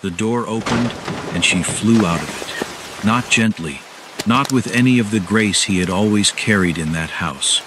The door opened, and she flew out of it. Not gently, not with any of the grace he had always carried in that house.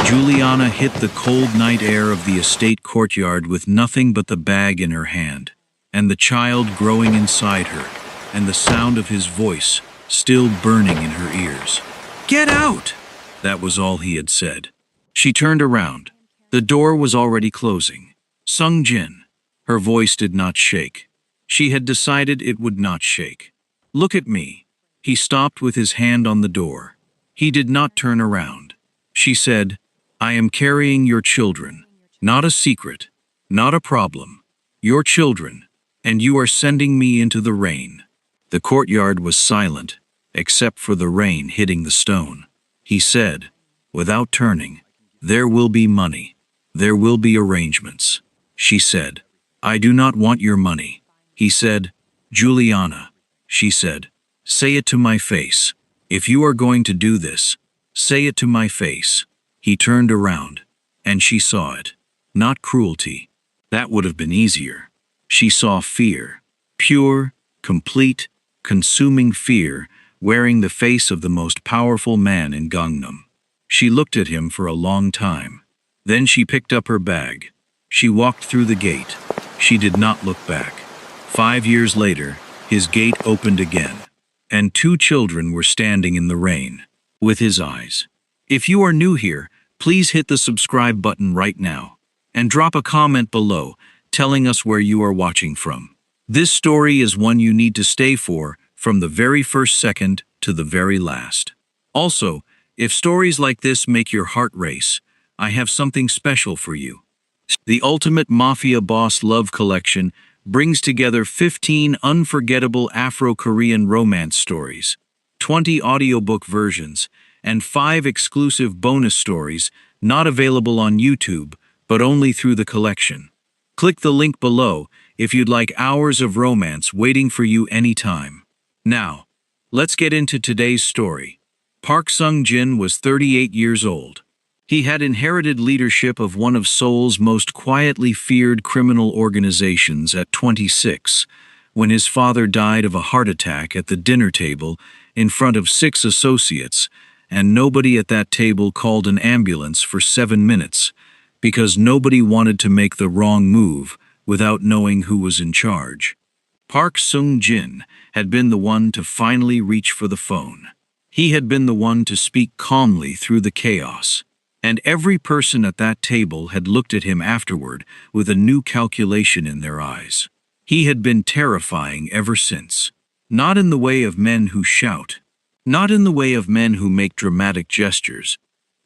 Juliana hit the cold night air of the estate courtyard with nothing but the bag in her hand, and the child growing inside her, and the sound of his voice still burning in her ears. "Get out!" That was all he had said. She turned around. The door was already closing. Sung Jin. Her voice did not shake. She had decided it would not shake. "Look at me." He stopped with his hand on the door. He did not turn around. She said, "I am carrying your children. Not a secret, not a problem. Your children, and you are sending me into the rain." The courtyard was silent, except for the rain hitting the stone. He said, without turning, "There will be money. There will be arrangements." She said, "I do not want your money." He said, "Juliana." She said, "Say it to my face. If you are going to do this, say it to my face." He turned around, and she saw it. Not cruelty. That would have been easier. She saw fear. Pure, complete, consuming fear, wearing the face of the most powerful man in Gangnam. She looked at him for a long time. Then she picked up her bag. She walked through the gate. She did not look back. 5 years later, his gate opened again, and 2 children were standing in the rain, with his eyes. If you are new here, please hit the subscribe button right now, and drop a comment below telling us where you are watching from. This story is one you need to stay for from the very first second to the very last. Also, if stories like this make your heart race, I have something special for you. The Ultimate Mafia Boss Love Collection brings together 15 unforgettable Afro-Korean romance stories, 20 audiobook versions, and 5 exclusive bonus stories not available on YouTube, but only through the collection. Click the link below if you'd like hours of romance waiting for you anytime. Now, let's get into today's story. Park Sung-jin was 38 years old. He had inherited leadership of one of Seoul's most quietly feared criminal organizations at 26, when his father died of a heart attack at the dinner table in front of 6 associates, and nobody at that table called an ambulance for 7 minutes, because nobody wanted to make the wrong move without knowing who was in charge. Park Sung-jin had been the one to finally reach for the phone. He had been the one to speak calmly through the chaos, and every person at that table had looked at him afterward with a new calculation in their eyes. He had been terrifying ever since. Not in the way of men who shout, not in the way of men who make dramatic gestures.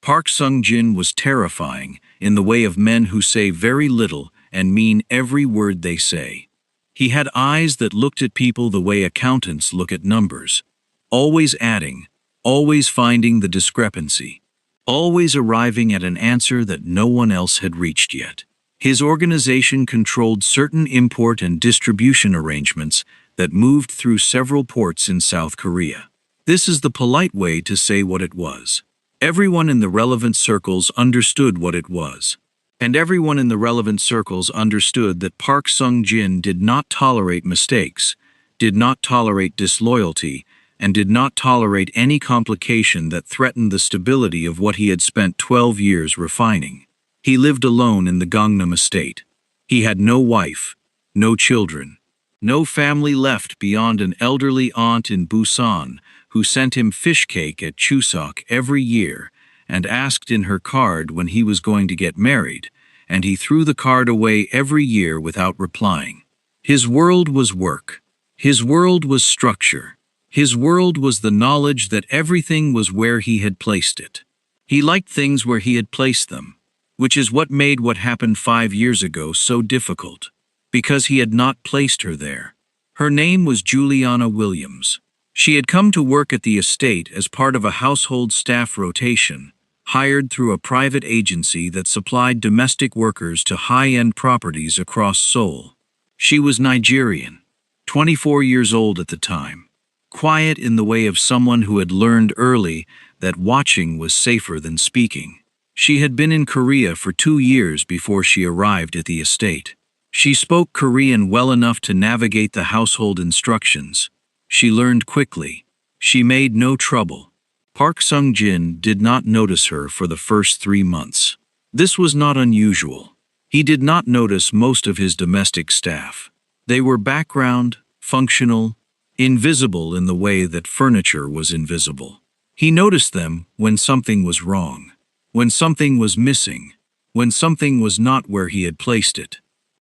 Park Sung-jin was terrifying in the way of men who say very little and mean every word they say. He had eyes that looked at people the way accountants look at numbers, always adding, always finding the discrepancy, always arriving at an answer that no one else had reached yet. His organization controlled certain import and distribution arrangements that moved through several ports in South Korea. This is the polite way to say what it was. Everyone in the relevant circles understood what it was. And everyone in the relevant circles understood that Park Sung-jin did not tolerate mistakes, did not tolerate disloyalty, and did not tolerate any complication that threatened the stability of what he had spent 12 years refining. He lived alone in the Gangnam estate. He had no wife, no children, no family left beyond an elderly aunt in Busan who sent him fish cake at Chuseok every year and asked in her card when he was going to get married, and he threw the card away every year without replying. His world was work. His world was structure. His world was the knowledge that everything was where he had placed it. He liked things where he had placed them, which is what made what happened 5 years ago so difficult, because he had not placed her there. Her name was Juliana Williams. She had come to work at the estate as part of a household staff rotation, hired through a private agency that supplied domestic workers to high-end properties across Seoul. She was Nigerian, 24 years old at the time, quiet in the way of someone who had learned early that watching was safer than speaking. She had been in Korea for 2 years before she arrived at the estate. She spoke Korean well enough to navigate the household instructions. She learned quickly. She made no trouble. Park Sung-jin did not notice her for the first 3 months. This was not unusual. He did not notice most of his domestic staff. They were background, functional, invisible in the way that furniture was invisible. He noticed them when something was wrong, when something was missing, when something was not where he had placed it.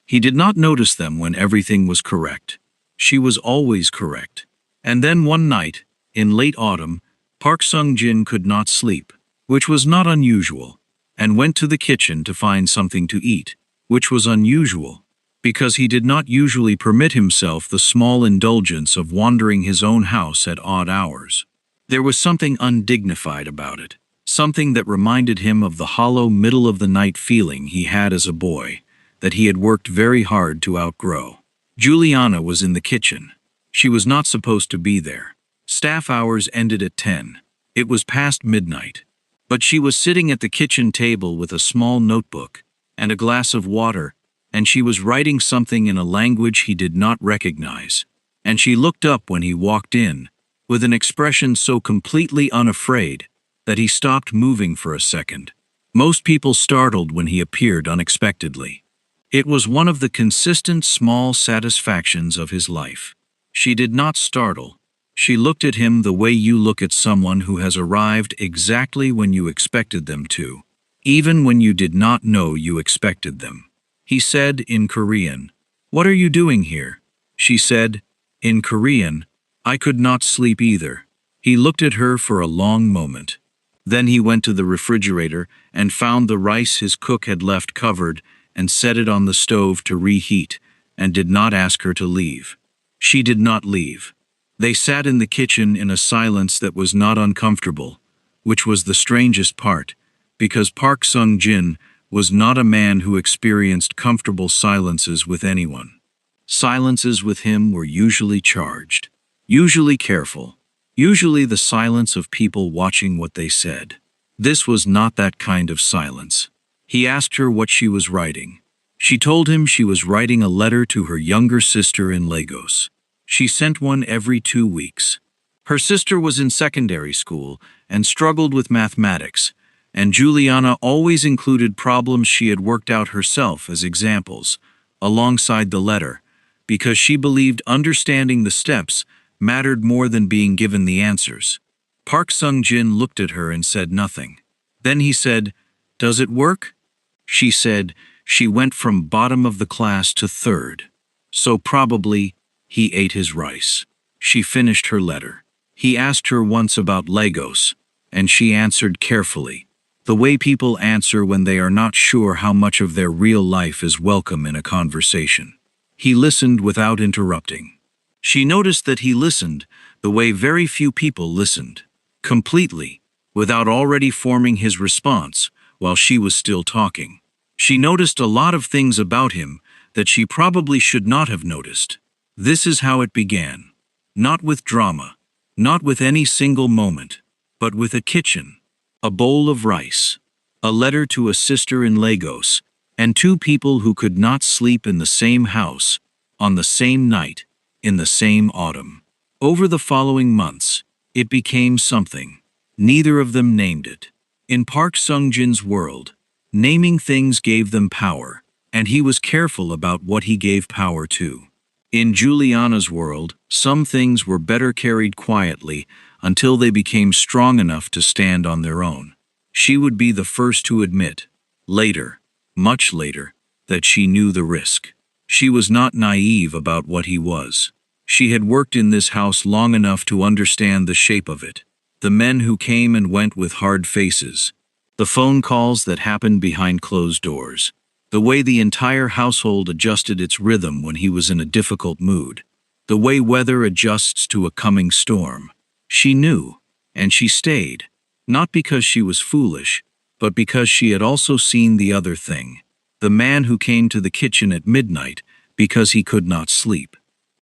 He did not notice them when everything was correct. She was always correct. And then one night, in late autumn, Park Sung-jin could not sleep, which was not unusual, and went to the kitchen to find something to eat, which was unusual, because he did not usually permit himself the small indulgence of wandering his own house at odd hours. There was something undignified about it, something that reminded him of the hollow middle-of-the-night feeling he had as a boy, that he had worked very hard to outgrow. Juliana was in the kitchen. She was not supposed to be there. Staff hours ended at 10. It was past midnight. But she was sitting at the kitchen table with a small notebook and a glass of water, and she was writing something in a language he did not recognize. And she looked up when he walked in, with an expression so completely unafraid that he stopped moving for a second. Most people startled when he appeared unexpectedly. It was one of the consistent small satisfactions of his life. She did not startle. She looked at him the way you look at someone who has arrived exactly when you expected them to, even when you did not know you expected them. He said in Korean, "What are you doing here?" She said, in Korean, "I could not sleep either." He looked at her for a long moment. Then he went to the refrigerator and found the rice his cook had left covered and set it on the stove to reheat, and did not ask her to leave. She did not leave. They sat in the kitchen in a silence that was not uncomfortable, which was the strangest part, because Park Sung-jin was not a man who experienced comfortable silences with anyone. Silences with him were usually charged, usually careful, usually the silence of people watching what they said. This was not that kind of silence. He asked her what she was writing. She told him she was writing a letter to her younger sister in Lagos. She sent one every 2 weeks. Her sister was in secondary school and struggled with mathematics, and Juliana always included problems she had worked out herself as examples, alongside the letter, because she believed understanding the steps mattered more than being given the answers. Park Sung-jin looked at her and said nothing. Then he said, "Does it work?" She said, "She went from bottom of the class to third. So probably, he ate his rice." She finished her letter. He asked her once about Lagos, and she answered carefully, the way people answer when they are not sure how much of their real life is welcome in a conversation. He listened without interrupting. She noticed that he listened the way very few people listened, completely, without already forming his response while she was still talking. She noticed a lot of things about him that she probably should not have noticed. This is how it began. Not with drama, not with any single moment, but with a kitchen, a bowl of rice, a letter to a sister in Lagos, and 2 people who could not sleep in the same house, on the same night, in the same autumn. Over the following months, it became something. Neither of them named it. In Park Sung-jin's world, naming things gave them power, and he was careful about what he gave power to. In Juliana's world, some things were better carried quietly until they became strong enough to stand on their own. She would be the first to admit, later, much later, that she knew the risk. She was not naive about what he was. She had worked in this house long enough to understand the shape of it. The men who came and went with hard faces. The phone calls that happened behind closed doors. The way the entire household adjusted its rhythm when he was in a difficult mood. The way weather adjusts to a coming storm. She knew, and she stayed, not because she was foolish, but because she had also seen the other thing. The man who came to the kitchen at midnight because he could not sleep.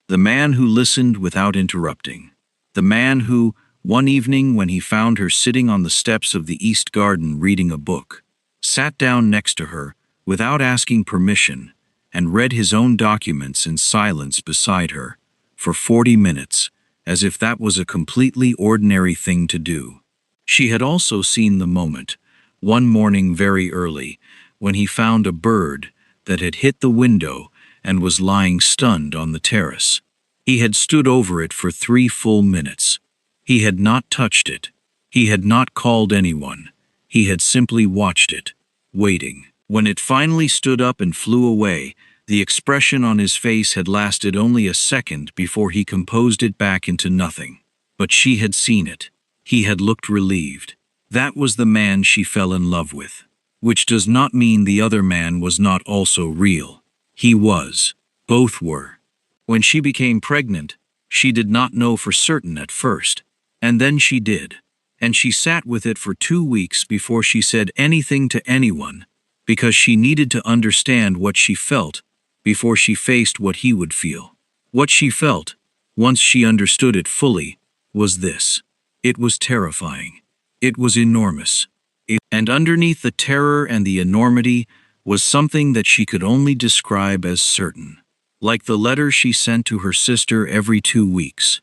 The man who listened without interrupting. The man who, one evening when he found her sitting on the steps of the East Garden reading a book, sat down next to her without asking permission and read his own documents in silence beside her, for 40 minutes, as if that was a completely ordinary thing to do. She had also seen the moment, one morning very early, when he found a bird that had hit the window and was lying stunned on the terrace. He had stood over it for 3 full minutes. He had not touched it. He had not called anyone. He had simply watched it, waiting. When it finally stood up and flew away, the expression on his face had lasted only a second before he composed it back into nothing. But she had seen it. He had looked relieved. That was the man she fell in love with. Which does not mean the other man was not also real. He was. Both were. When she became pregnant, she did not know for certain at first. And then she did. And she sat with it for 2 weeks before she said anything to anyone, because she needed to understand what she felt before she faced what he would feel. What she felt, once she understood it fully, was this. It was terrifying. It was enormous. And underneath the terror and the enormity was something that she could only describe as certain. Like the letters she sent to her sister every 2 weeks.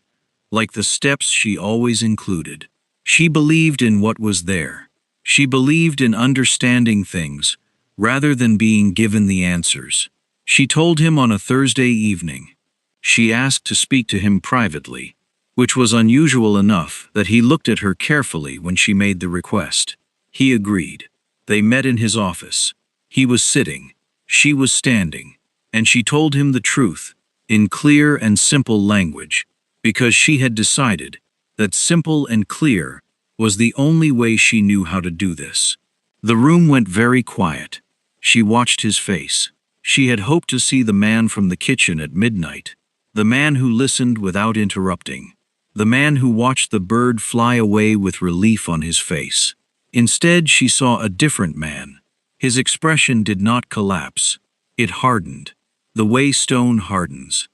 Like the steps she always included. She believed in what was there. She believed in understanding things, rather than being given the answers. She told him on a Thursday evening. She asked to speak to him privately, which was unusual enough that he looked at her carefully when she made the request. He agreed. They met in his office. He was sitting. She was standing. And she told him the truth, in clear and simple language, because she had decided that simple and clear was the only way she knew how to do this. The room went very quiet. She watched his face. She had hoped to see the man from the kitchen at midnight, the man who listened without interrupting, the man who watched the bird fly away with relief on his face. Instead, she saw a different man. His expression did not collapse. It hardened, the way stone hardens.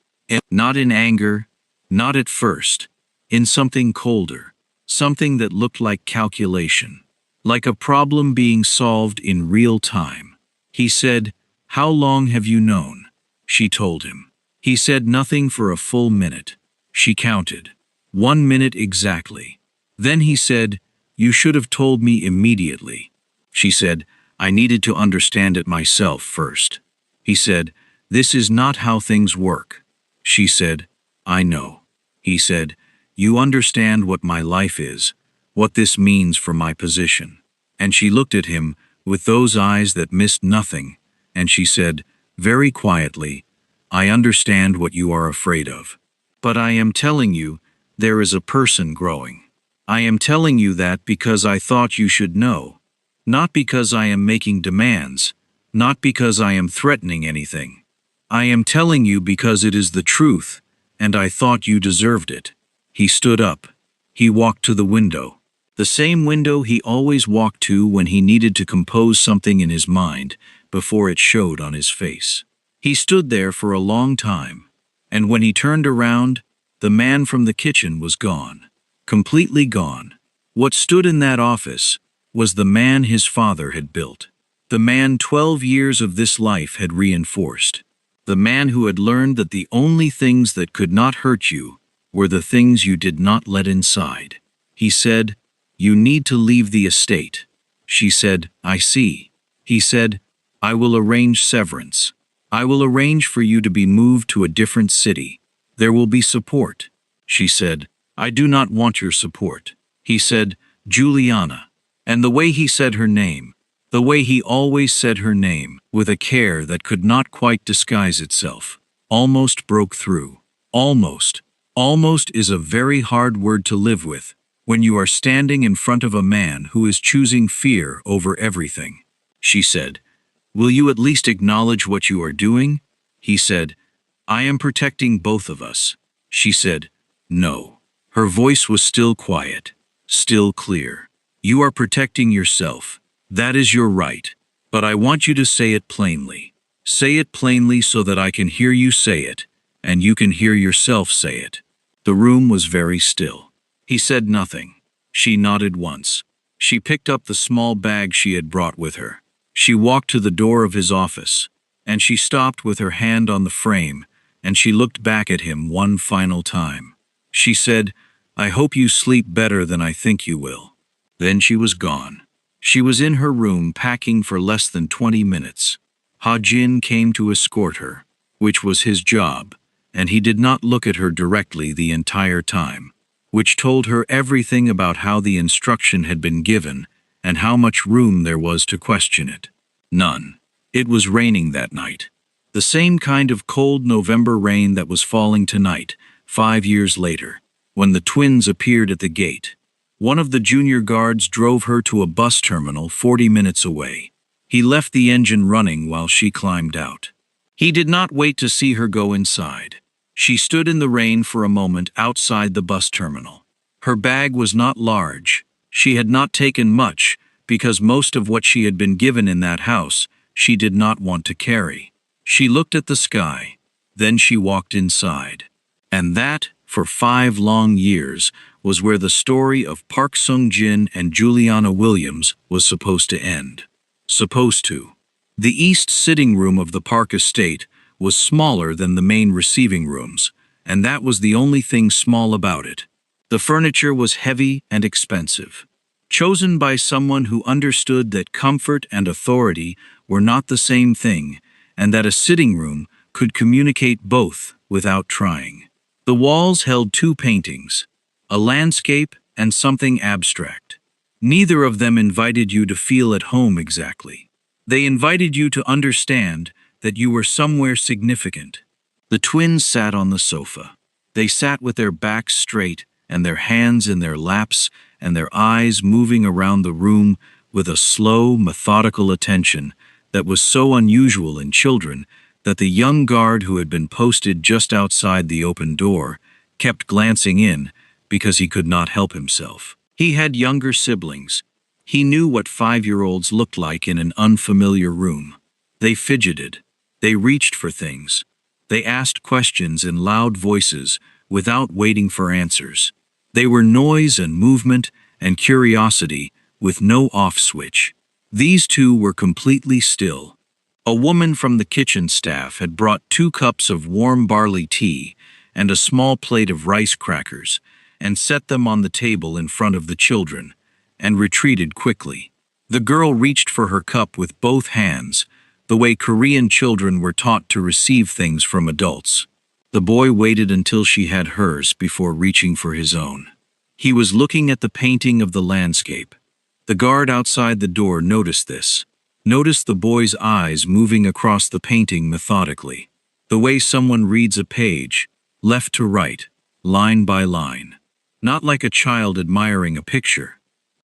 Not in anger, not at first, in something colder, something that looked like calculation, like a problem being solved in real time. He said, "How long have you known?" She told him. He said nothing for a full minute. She counted. 1 minute exactly. Then he said, "You should have told me immediately." She said, "I needed to understand it myself first." He said, "This is not how things work." She said, "I know." He said, "You understand what my life is, what this means for my position." And she looked at him with those eyes that missed nothing, and she said, very quietly, "I understand what you are afraid of. But I am telling you, there is a person growing. I am telling you that because I thought you should know. Not because I am making demands, not because I am threatening anything. I am telling you because it is the truth, and I thought you deserved it." He stood up. He walked to the window. The same window he always walked to when he needed to compose something in his mind before it showed on his face. He stood there for a long time, and when he turned around, the man from the kitchen was gone. Completely gone. What stood in that office was the man his father had built. The man 12 years of this life had reinforced. The man who had learned that the only things that could not hurt you were the things you did not let inside. He said, "You need to leave the estate." She said, "I see." He said, "I will arrange severance. I will arrange for you to be moved to a different city. There will be support." She said, "I do not want your support." He said, "Juliana." And the way he said her name, the way he always said her name, with a care that could not quite disguise itself, almost broke through. Almost. Almost is a very hard word to live with when you are standing in front of a man who is choosing fear over everything. She said, "Will you at least acknowledge what you are doing?" He said, "I am protecting both of us." She said, "No." Her voice was still quiet, still clear. "You are protecting yourself. That is your right. But I want you to say it plainly. Say it plainly so that I can hear you say it, and you can hear yourself say it." The room was very still. He said nothing. She nodded once. She picked up the small bag she had brought with her. She walked to the door of his office, and she stopped with her hand on the frame, and she looked back at him one final time. She said, "I hope you sleep better than I think you will." Then she was gone. She was in her room packing for less than 20 minutes. Ha-Jin came to escort her, which was his job, and he did not look at her directly the entire time, which told her everything about how the instruction had been given and how much room there was to question it. None. It was raining that night. The same kind of cold November rain that was falling tonight, 5 years later, when the twins appeared at the gate. One of the junior guards drove her to a bus terminal 40 minutes away. He left the engine running while she climbed out. He did not wait to see her go inside. She stood in the rain for a moment outside the bus terminal. Her bag was not large. She had not taken much, because most of what she had been given in that house she did not want to carry. She looked at the sky. Then she walked inside. And that, for 5 long years, was where the story of Park Sung-jin and Juliana Williams was supposed to end. Supposed to. The east sitting room of the Park estate was smaller than the main receiving rooms, and that was the only thing small about it. The furniture was heavy and expensive, chosen by someone who understood that comfort and authority were not the same thing, and that a sitting room could communicate both without trying. The walls held 2 paintings, a landscape and something abstract. Neither of them invited you to feel at home exactly. They invited you to understand that you were somewhere significant. The twins sat on the sofa. They sat with their backs straight and their hands in their laps and their eyes moving around the room with a slow, methodical attention that was so unusual in children that the young guard who had been posted just outside the open door kept glancing in because he could not help himself. He had younger siblings. He knew what 5-year-olds looked like in an unfamiliar room. They fidgeted. They reached for things. They asked questions in loud voices without waiting for answers. They were noise and movement and curiosity with no off switch. These 2 were completely still. A woman from the kitchen staff had brought 2 cups of warm barley tea and a small plate of rice crackers and set them on the table in front of the children, and retreated quickly. The girl reached for her cup with both hands, the way Korean children were taught to receive things from adults. The boy waited until she had hers before reaching for his own. He was looking at the painting of the landscape. The guard outside the door noticed this. Noticed the boy's eyes moving across the painting methodically, the way someone reads a page, left to right, line by line. Not like a child admiring a picture,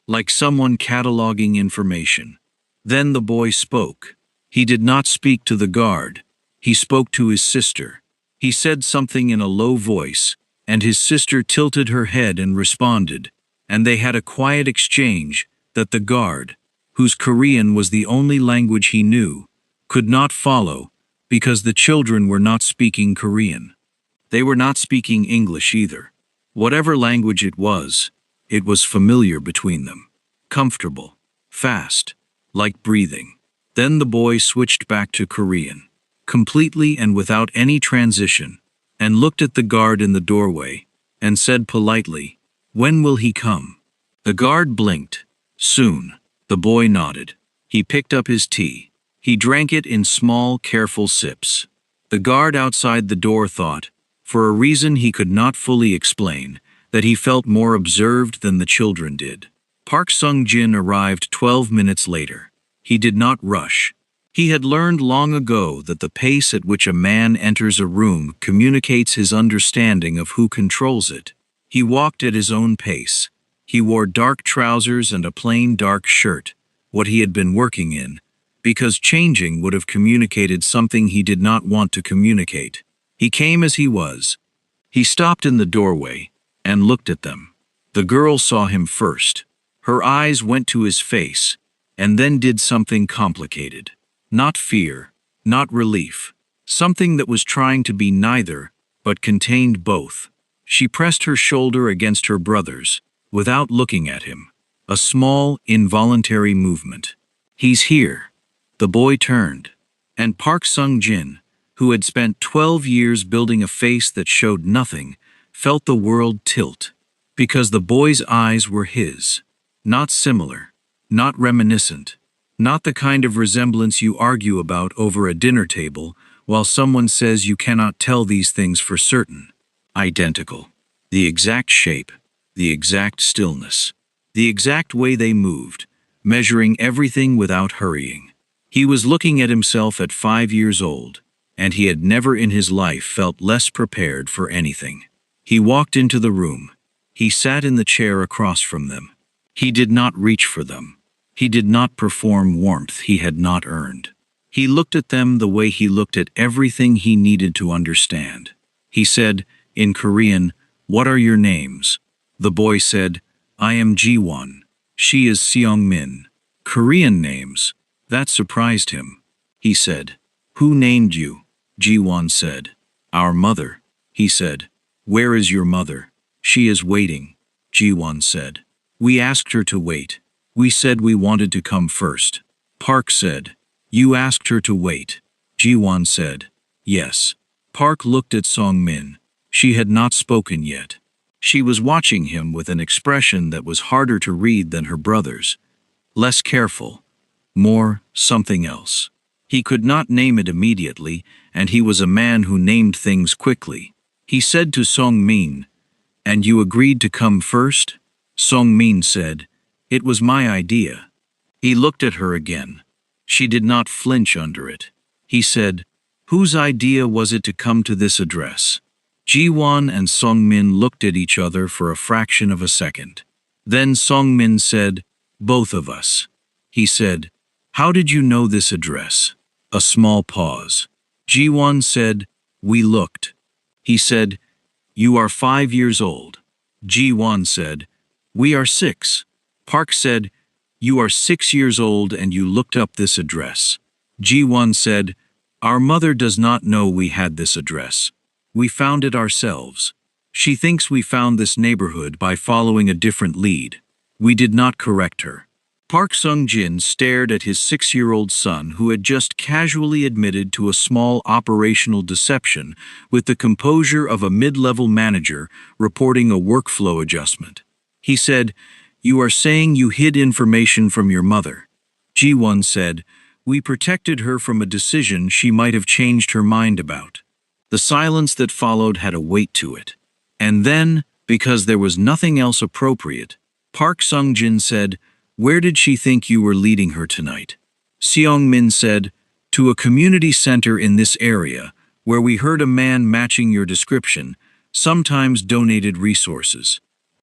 like someone cataloging information. Then the boy spoke. He did not speak to the guard. He spoke to his sister. He said something in a low voice, and his sister tilted her head and responded, and they had a quiet exchange that the guard, whose Korean was the only language he knew, could not follow because the children were not speaking Korean. They were not speaking English either. Whatever language it was familiar between them. Comfortable, fast, like breathing. Then the boy switched back to Korean, completely and without any transition, and looked at the guard in the doorway, and said politely, "When will he come?" The guard blinked. "Soon." The boy nodded. He picked up his tea. He drank it in small, careful sips. The guard outside the door thought, for a reason he could not fully explain, that he felt more observed than the children did. Park Sung-jin arrived 12 minutes later. He did not rush. He had learned long ago that the pace at which a man enters a room communicates his understanding of who controls it. He walked at his own pace. He wore dark trousers and a plain dark shirt, what he had been working in, because changing would have communicated something he did not want to communicate. He came as he was. He stopped in the doorway and looked at them. The girl saw him first. Her eyes went to his face, and then did something complicated. Not fear, not relief. Something that was trying to be neither, but contained both. She pressed her shoulder against her brother's, without looking at him. A small, involuntary movement. "He's here." The boy turned. And Park Sung-jin, who had spent 12 years building a face that showed nothing, felt the world tilt. Because the boy's eyes were his. Not similar. Not reminiscent. Not the kind of resemblance you argue about over a dinner table while someone says you cannot tell these things for certain. Identical. The exact shape. The exact stillness. The exact way they moved, measuring everything without hurrying. He was looking at himself at 5 years old, and he had never in his life felt less prepared for anything. He walked into the room. He sat in the chair across from them. He did not reach for them. He did not perform warmth he had not earned. He looked at them the way he looked at everything he needed to understand. He said, in Korean, "What are your names?" The boy said, "I am Ji-won. She is Seong-min." Korean names. That surprised him. He said, "Who named you?" Ji-won said, "Our mother." He said, "Where is your mother?" "She is waiting," Ji-won said. "We asked her to wait. We said we wanted to come first." Park said, "You asked her to wait." Ji-won said, "Yes." Park looked at Song-min. She had not spoken yet. She was watching him with an expression that was harder to read than her brother's. Less careful. More something else. He could not name it immediately, and he was a man who named things quickly. He said to Song-min, "And you agreed to come first?" Song-min said, "It was my idea." He looked at her again. She did not flinch under it. He said, "Whose idea was it to come to this address?" Ji-won and Song-min looked at each other for a fraction of a second. Then Song-min said, "Both of us." He said, "How did you know this address?" A small pause. Ji-won said, "We looked." He said, "You are 5 years old." Ji-won said, "We are 6. Park said, "You are 6 years old and you looked up this address." Ji-won said, "Our mother does not know we had this address. We found it ourselves. She thinks we found this neighborhood by following a different lead. We did not correct her." Park Sung-jin stared at his 6-year-old son who had just casually admitted to a small operational deception with the composure of a mid-level manager reporting a workflow adjustment. He said, "You are saying you hid information from your mother." Ji-won said, "We protected her from a decision she might have changed her mind about." The silence that followed had a weight to it. And then, because there was nothing else appropriate, Park Sung-jin said, "Where did she think you were leading her tonight?" Seong-min said, "To a community center in this area, where we heard a man matching your description, sometimes donated resources.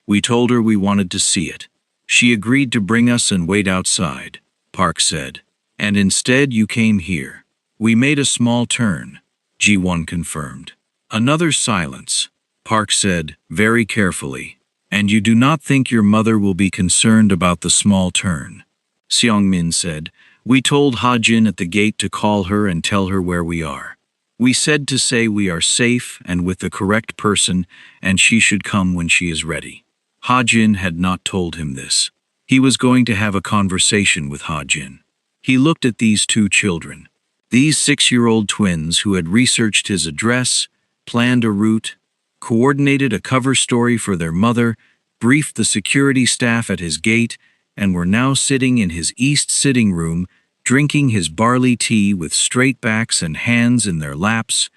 We told her we wanted to see it. She agreed to bring us and wait outside," Park said. "And instead you came here. We made a small turn," Ji-won confirmed. Another silence. Park said, very carefully, "And you do not think your mother will be concerned about the small turn?" Seong-min said, "We told Ha-jin at the gate to call her and tell her where we are. We said to say we are safe and with the correct person, and she should come when she is ready." Ha-jin had not told him this. He was going to have a conversation with Ha-jin. He looked at these two children. These 6-year-old twins who had researched his address, planned a route, coordinated a cover story for their mother, briefed the security staff at his gate, and were now sitting in his east sitting room, drinking his barley tea with straight backs and hands in their laps,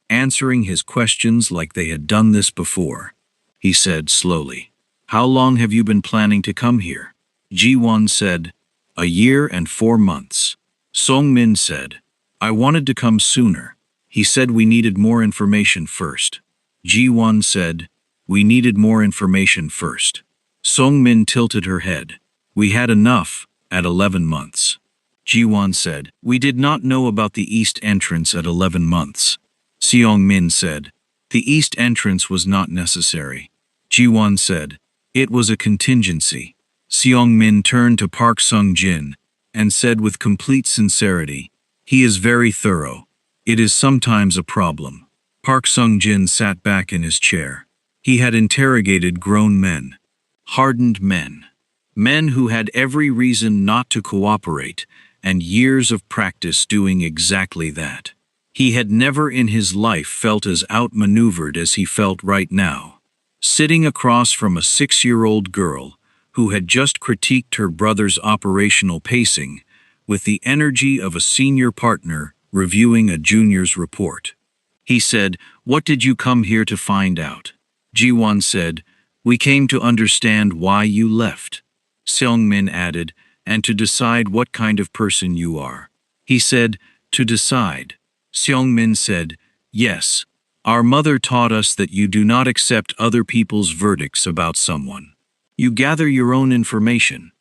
answering his questions like they had done this before. He said slowly, "How long have you been planning to come here?" Ji-won said, "A year and 4 months." Song-min said, "I wanted to come sooner. He said we needed more information first." Ji-won said, "We needed more information first." Song-min tilted her head. "We had enough at 11 months." Ji-won said, "We did not know about the east entrance at 11 months." Seong-min said, "The east entrance was not necessary." Ji-won said, "It was a contingency." Seong-min turned to Park Sung-jin and said with complete sincerity, "He is very thorough. It is sometimes a problem." Park Sung-jin sat back in his chair. He had interrogated grown men. Hardened men. Men who had every reason not to cooperate, and years of practice doing exactly that. He had never in his life felt as outmaneuvered as he felt right now. Sitting across from a 6-year-old girl who had just critiqued her brother's operational pacing with the energy of a senior partner reviewing a junior's report. He said, "What did you come here to find out?" Ji-won said, "We came to understand why you left." Seong-min added, "And to decide what kind of person you are." He said, "To decide." Seong-min said, "Yes. Our mother taught us that you do not accept other people's verdicts about someone. You gather your own information.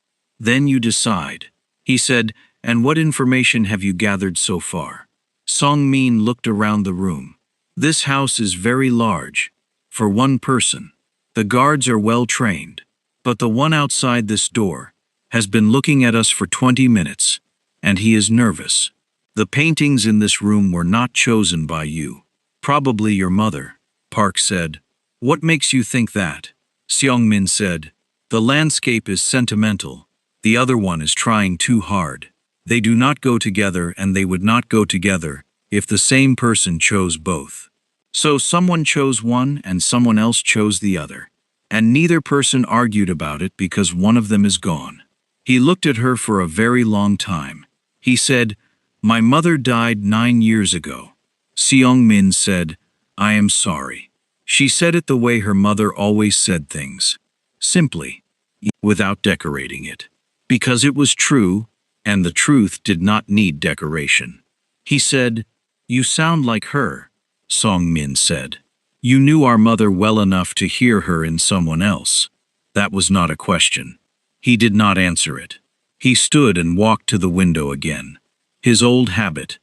Then you decide." He said, "And what information have you gathered so far?" Song-min looked around the room. "This house is very large. For one person. The guards are well trained. But the one outside this door has been looking at us for 20 minutes, and he is nervous. The paintings in this room were not chosen by you. Probably your mother," Park said. "What makes you think that?" Seong-min said, "The landscape is sentimental. The other one is trying too hard. They do not go together, and they would not go together if the same person chose both. So someone chose one and someone else chose the other. And neither person argued about it because one of them is gone." He looked at her for a very long time. He said, "My mother died 9 years ago." Seong-min said, "I am sorry." She said it the way her mother always said things. Simply, without decorating it. Because it was true, and the truth did not need decoration. He said, "You sound like her," Song-min said. "You knew our mother well enough to hear her in someone else." That was not a question. He did not answer it. He stood and walked to the window again. His old habit.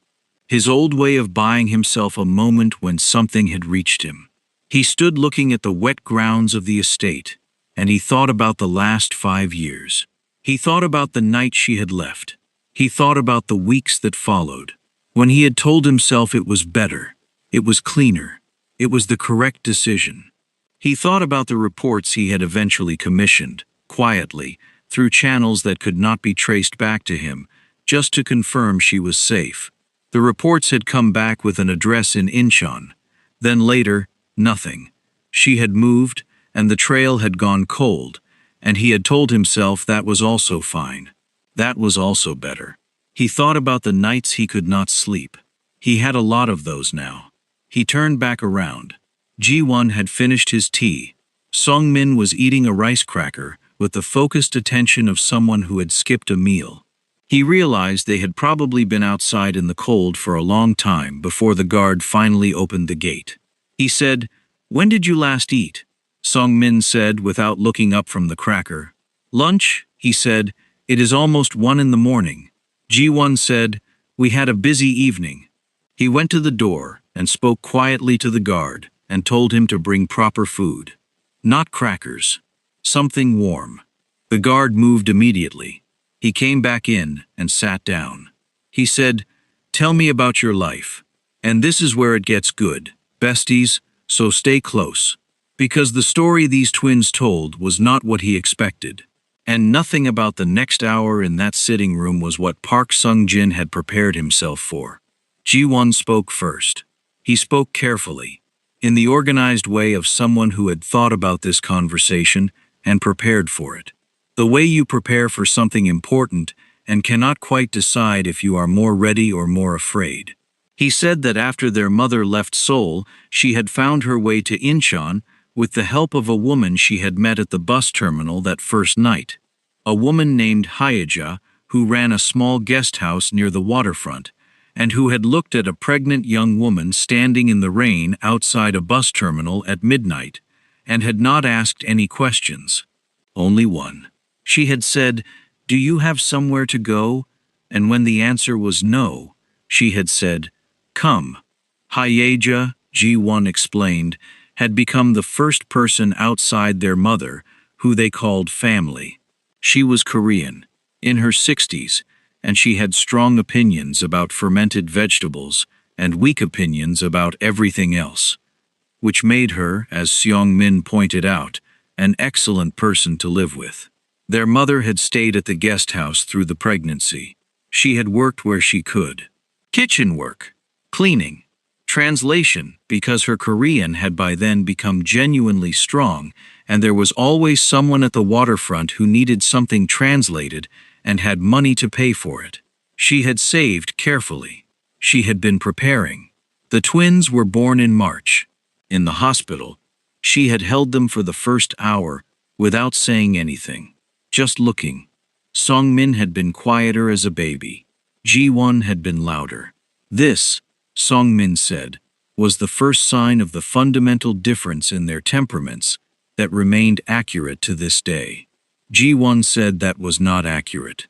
His old way of buying himself a moment when something had reached him. He stood looking at the wet grounds of the estate, and he thought about the last 5 years. He thought about the night she had left. He thought about the weeks that followed, when he had told himself it was better, it was cleaner, it was the correct decision. He thought about the reports he had eventually commissioned, quietly, through channels that could not be traced back to him, just to confirm she was safe. The reports had come back with an address in Incheon. Then later, nothing. She had moved, and the trail had gone cold, and he had told himself that was also fine. That was also better. He thought about the nights he could not sleep. He had a lot of those now. He turned back around. Ji-won had finished his tea. Song-min was eating a rice cracker with the focused attention of someone who had skipped a meal. He realized they had probably been outside in the cold for a long time before the guard finally opened the gate. He said, "When did you last eat?" Song-min said without looking up from the cracker. "Lunch," he said. "It is almost 1 in the morning." Ji-won said, "We had a busy evening." He went to the door and spoke quietly to the guard and told him to bring proper food. Not crackers. Something warm. The guard moved immediately. He came back in and sat down. He said, "Tell me about your life. And this is where it gets good, besties, so stay close." Because the story these twins told was not what he expected. And nothing about the next hour in that sitting room was what Park Sung-jin had prepared himself for. Ji-won spoke first. He spoke carefully, in the organized way of someone who had thought about this conversation and prepared for it. The way you prepare for something important and cannot quite decide if you are more ready or more afraid. He said that after their mother left Seoul, she had found her way to Incheon with the help of a woman she had met at the bus terminal that first night. A woman named Hyeja, who ran a small guest house near the waterfront, and who had looked at a pregnant young woman standing in the rain outside a bus terminal at midnight, and had not asked any questions. Only one. She had said, "Do you have somewhere to go?" And when the answer was no, she had said, "Come." Hyeja, Ji-won explained, had become the first person outside their mother who they called family. She was Korean, in her 60s, and she had strong opinions about fermented vegetables and weak opinions about everything else, which made her, as Seong-min pointed out, an excellent person to live with. Their mother had stayed at the guest house through the pregnancy. She had worked where she could. Kitchen work, cleaning, translation, because her Korean had by then become genuinely strong, and there was always someone at the waterfront who needed something translated and had money to pay for it. She had saved carefully. She had been preparing. The twins were born in March. In the hospital, she had held them for the first hour without saying anything, just looking. Song-min had been quieter as a baby. Ji-won had been louder. This, Song-min said, was the first sign of the fundamental difference in their temperaments that remained accurate to this day. Ji-won said that was not accurate.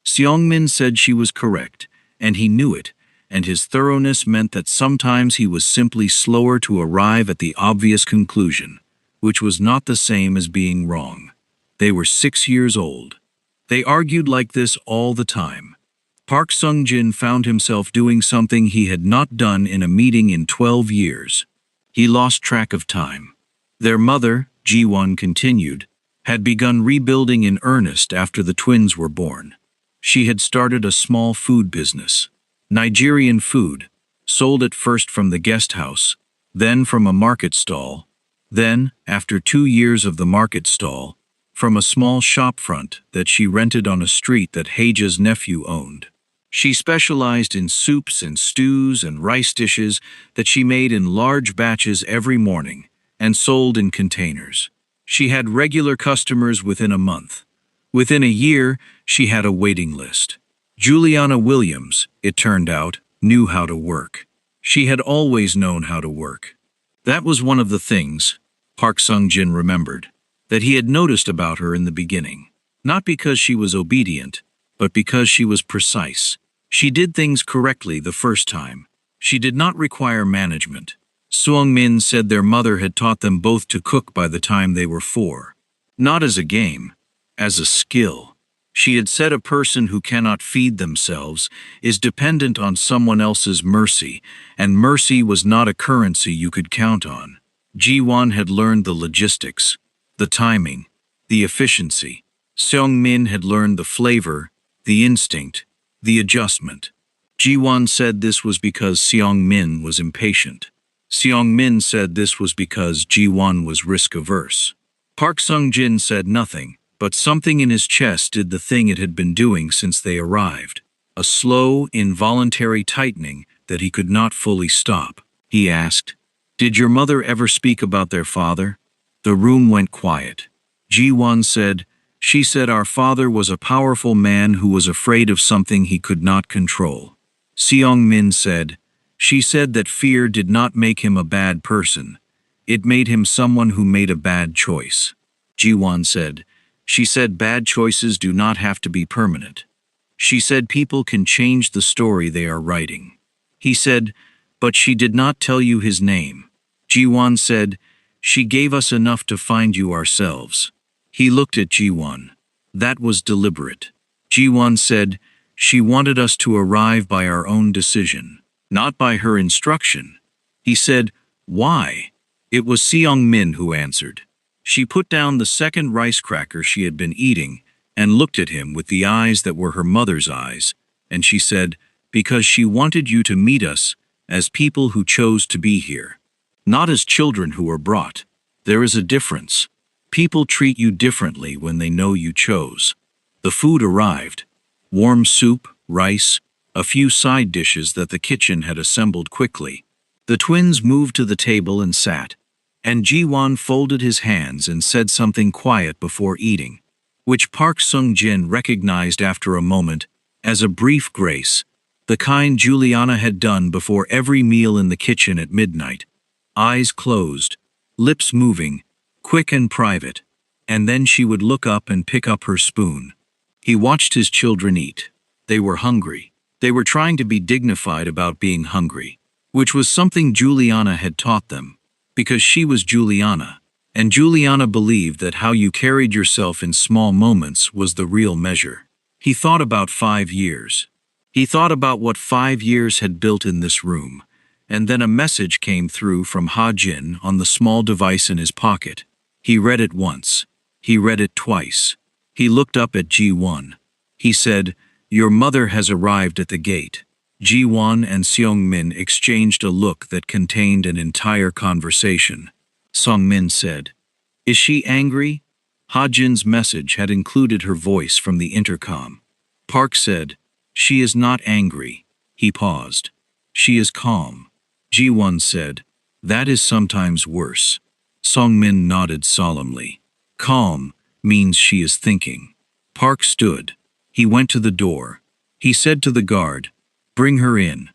Seong-min said she was correct, and he knew it, and his thoroughness meant that sometimes he was simply slower to arrive at the obvious conclusion, which was not the same as being wrong. They were 6 years old. They argued like this all the time. Park Sung-jin found himself doing something he had not done in a meeting in 12 years. He lost track of time. Their mother, Ji-won continued, had begun rebuilding in earnest after the twins were born. She had started a small food business. Nigerian food, sold at first from the guest house, then from a market stall, then, after 2 years of the market stall, from a small shop front that she rented on a street that Haja's nephew owned. She specialized in soups and stews and rice dishes that she made in large batches every morning and sold in containers. She had regular customers within a month. Within a year, she had a waiting list. Juliana Williams, it turned out, knew how to work. She had always known how to work. That was one of the things, Park Sung-jin remembered, that he had noticed about her in the beginning. Not because she was obedient, but because she was precise. She did things correctly the first time. She did not require management. Seong-min said their mother had taught them both to cook by the time they were 4. Not as a game, as a skill. She had said a person who cannot feed themselves is dependent on someone else's mercy, and mercy was not a currency you could count on. Ji-won had learned the logistics, the timing, the efficiency. Seong-min had learned the flavor, the instinct, the adjustment. Ji-won said this was because Seong-min was impatient. Seong-min said this was because Ji-won was risk-averse. Park Sung-jin said nothing, but something in his chest did the thing it had been doing since they arrived. A slow, involuntary tightening that he could not fully stop. He asked, "Did your mother ever speak about their father?" The room went quiet. Ji-won said, "She said our father was a powerful man who was afraid of something he could not control." Seong-min said, "She said that fear did not make him a bad person. It made him someone who made a bad choice." Ji-won said, "She said bad choices do not have to be permanent. She said people can change the story they are writing." He said, "But she did not tell you his name." Ji-won said, "She gave us enough to find you ourselves." He looked at Ji-won. That was deliberate. Ji-won said, "She wanted us to arrive by our own decision, not by her instruction." He said, "Why?" It was Seong-min who answered. She put down the second rice cracker she had been eating and looked at him with the eyes that were her mother's eyes, and she said, "Because she wanted you to meet us as people who chose to be here, not as children who were brought. There is a difference. People treat you differently when they know you chose." The food arrived. Warm soup, rice, a few side dishes that the kitchen had assembled quickly. The twins moved to the table and sat, and Ji-won folded his hands and said something quiet before eating, which Park Sung-jin recognized after a moment as a brief grace, the kind Juliana had done before every meal in the kitchen at midnight. Eyes closed, lips moving, quick and private, and then she would look up and pick up her spoon. He watched his children eat. They were hungry. They were trying to be dignified about being hungry, which was something Juliana had taught them, because she was Juliana, and Juliana believed that how you carried yourself in small moments was the real measure. He thought about 5 years. He thought about what 5 years had built in this room, and then a message came through from Ha-jin on the small device in his pocket. He read it once. He read it twice. He looked up at Ji-won. He said, "Your mother has arrived at the gate." Ji-won and Seong-min exchanged a look that contained an entire conversation. Seong-min said, "Is she angry?" Ha-jin's message had included her voice from the intercom. Park said, "She is not angry." He paused. "She is calm." Ji-won said, "That is sometimes worse." Seong-min nodded solemnly. "Calm means she is thinking." Park stood. He went to the door. He said to the guard, "Bring her in."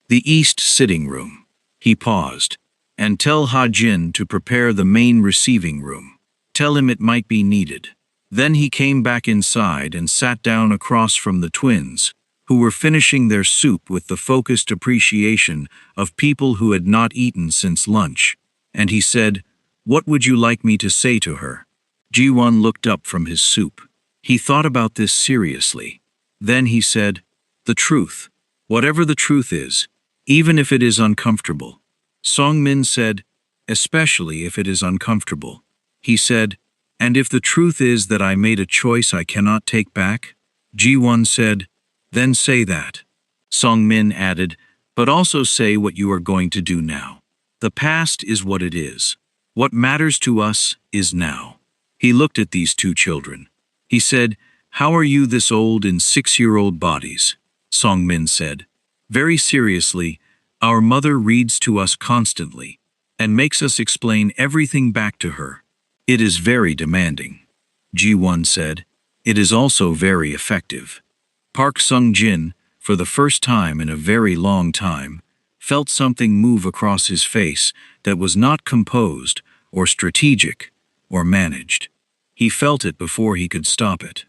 "The east sitting room." He paused. "And tell Ha-jin to prepare the main receiving room. Tell him it might be needed." Then he came back inside and sat down across from the twins, who were finishing their soup with the focused appreciation of people who had not eaten since lunch. And he said, "What would you like me to say to her?" Ji-won looked up from his soup. He thought about this seriously. Then he said, "The truth. Whatever the truth is, even if it is uncomfortable." Seong-min said, "Especially if it is uncomfortable." He said, "And if the truth is that I made a choice I cannot take back?" Ji-won said, "Then say that." Seong-min added, "But also say what you are going to do now. The past is what it is. What matters to us is now." He looked at these two children. He said, "How are you this old in 6-year-old bodies?" Seong-min said, "Very seriously, our mother reads to us constantly and makes us explain everything back to her. It is very demanding." Ji-won said, "It is also very effective." Park Sung-jin, for the first time in a very long time, felt something move across his face that was not composed or strategic or managed. He felt it before he could stop it.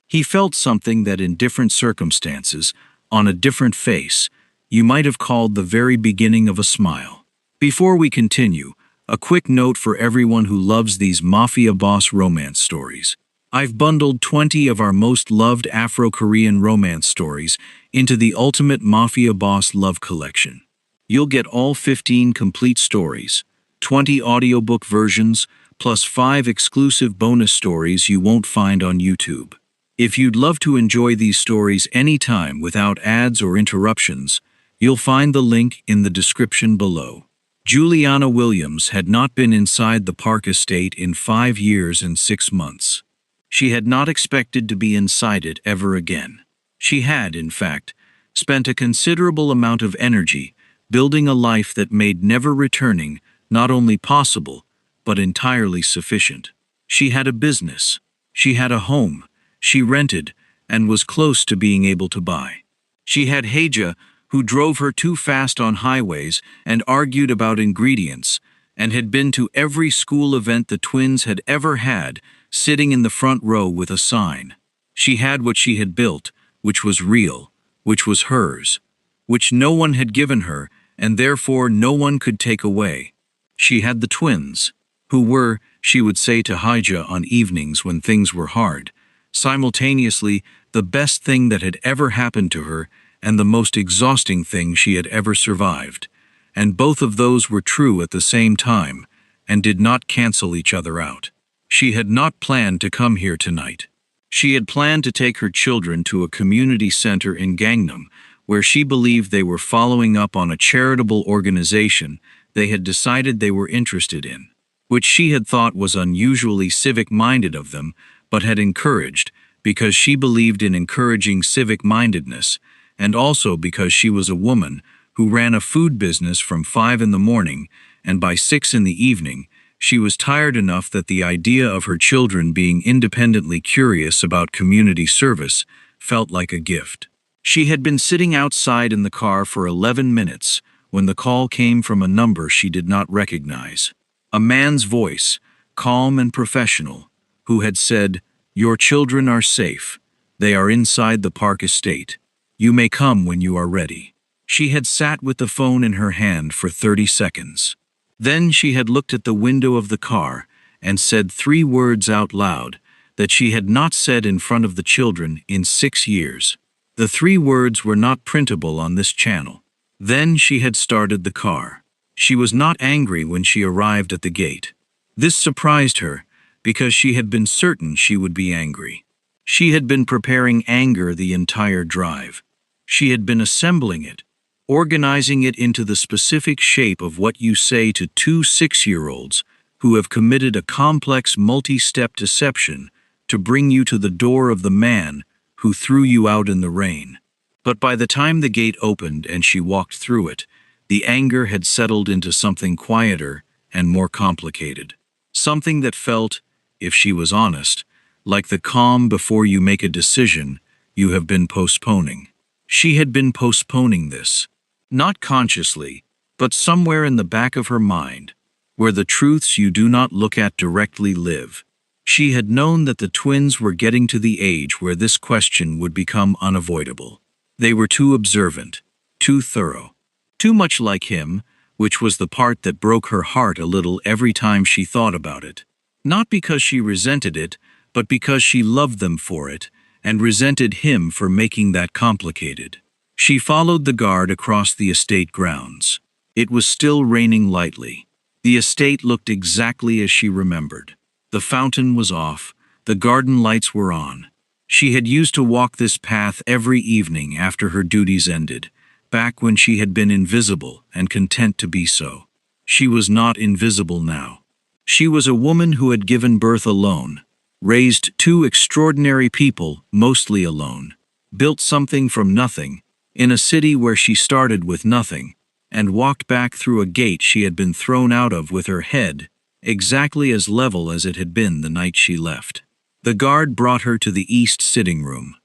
He felt something that in different circumstances, on a different face, you might have called the very beginning of a smile. Before we continue, a quick note for everyone who loves these Mafia boss romance stories. I've bundled 20 of our most loved Afro-Korean romance stories into the Ultimate Mafia Boss Love Collection. You'll get all 15 complete stories, 20 audiobook versions, plus 5 exclusive bonus stories you won't find on YouTube. If you'd love to enjoy these stories anytime without ads or interruptions, you'll find the link in the description below. Juliana Williams had not been inside the Park estate in 5 years and 6 months. She had not expected to be inside it ever again. She had, in fact, spent a considerable amount of energy building a life that made never returning not only possible, but entirely sufficient. She had a business. She had a home. She rented and was close to being able to buy. She had Heja, who drove her too fast on highways and argued about ingredients, and had been to every school event the twins had ever had, sitting in the front row with a sign. She had what she had built, which was real, which was hers, which no one had given her, and therefore no one could take away. She had the twins, who were, she would say to Heja on evenings when things were hard, simultaneously the best thing that had ever happened to her and the most exhausting thing she had ever survived. And both of those were true at the same time and did not cancel each other out. She had not planned to come here tonight. She had planned to take her children to a community center in Gangnam, where she believed they were following up on a charitable organization they had decided they were interested in, which she had thought was unusually civic-minded of them, but had encouraged, because she believed in encouraging civic-mindedness, and also because she was a woman who ran a food business from 5 in the morning, and by 6 in the evening, she was tired enough that the idea of her children being independently curious about community service felt like a gift. She had been sitting outside in the car for 11 minutes when the call came from a number she did not recognize. A man's voice, calm and professional, who had said, "Your children are safe. They are inside the Park estate. You may come when you are ready." She had sat with the phone in her hand for 30 seconds. Then she had looked at the window of the car and said 3 words out loud that she had not said in front of the children in 6 years. The 3 words were not printable on this channel. Then she had started the car. She was not angry when she arrived at the gate. This surprised her because she had been certain she would be angry. She had been preparing anger the entire drive. She had been assembling it, organizing it into the specific shape of what you say to two 6-year-olds who have committed a complex multi-step deception to bring you to the door of the man who threw you out in the rain. But by the time the gate opened and she walked through it, the anger had settled into something quieter and more complicated. Something that felt, if she was honest, like the calm before you make a decision you have been postponing. She had been postponing this, not consciously, but somewhere in the back of her mind, where the truths you do not look at directly live. She had known that the twins were getting to the age where this question would become unavoidable. They were too observant, too thorough, too much like him, which was the part that broke her heart a little every time she thought about it. Not because she resented it, but because she loved them for it, and resented him for making that complicated. She followed the guard across the estate grounds. It was still raining lightly. The estate looked exactly as she remembered. The fountain was off, the garden lights were on. She had used to walk this path every evening after her duties ended, back when she had been invisible and content to be so. She was not invisible now. She was a woman who had given birth alone, raised two extraordinary people mostly alone, built something from nothing, in a city where she started with nothing, and walked back through a gate she had been thrown out of with her head exactly as level as it had been the night she left. The guard brought her to the east sitting room.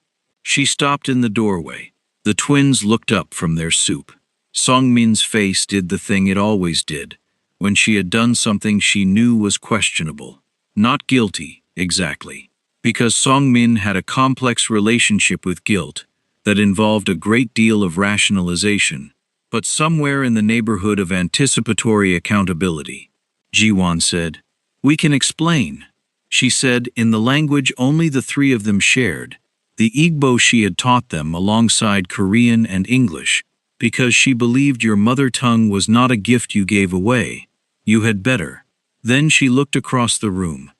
She stopped in the doorway. The twins looked up from their soup. Songmin's face did the thing it always did, when she had done something she knew was questionable. Not guilty, exactly. Because Songmin had a complex relationship with guilt that involved a great deal of rationalization, but somewhere in the neighborhood of anticipatory accountability. Jiwon said, "We can explain," she said in the language only the three of them shared, the Igbo she had taught them alongside Korean and English, because she believed your mother tongue was not a gift you gave away. You had better. Then she looked across the room.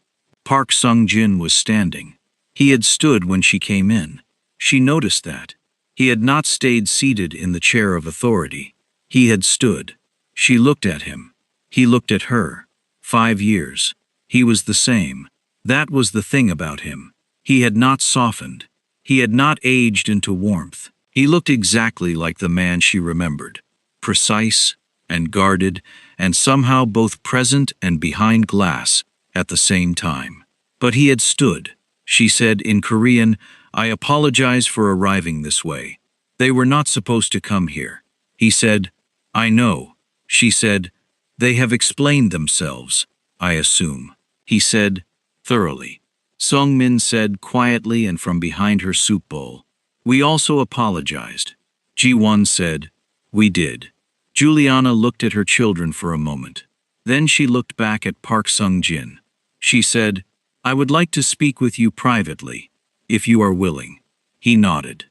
Park Sung-jin was standing. He had stood when she came in. She noticed that. He had not stayed seated in the chair of authority. He had stood. She looked at him. He looked at her. 5 years. He was the same. That was the thing about him. He had not softened. He had not aged into warmth. He looked exactly like the man she remembered. Precise and guarded, and somehow both present and behind glass at the same time. But he had stood. She said in Korean, "I apologize for arriving this way. They were not supposed to come here." He said, "I know." She said, "They have explained themselves, I assume." He said, "Thoroughly." Sungmin said quietly and from behind her soup bowl, "We also apologized." Ji-won said, "We did." Juliana looked at her children for a moment. Then she looked back at Park Sung-jin. She said, "I would like to speak with you privately, if you are willing." He nodded.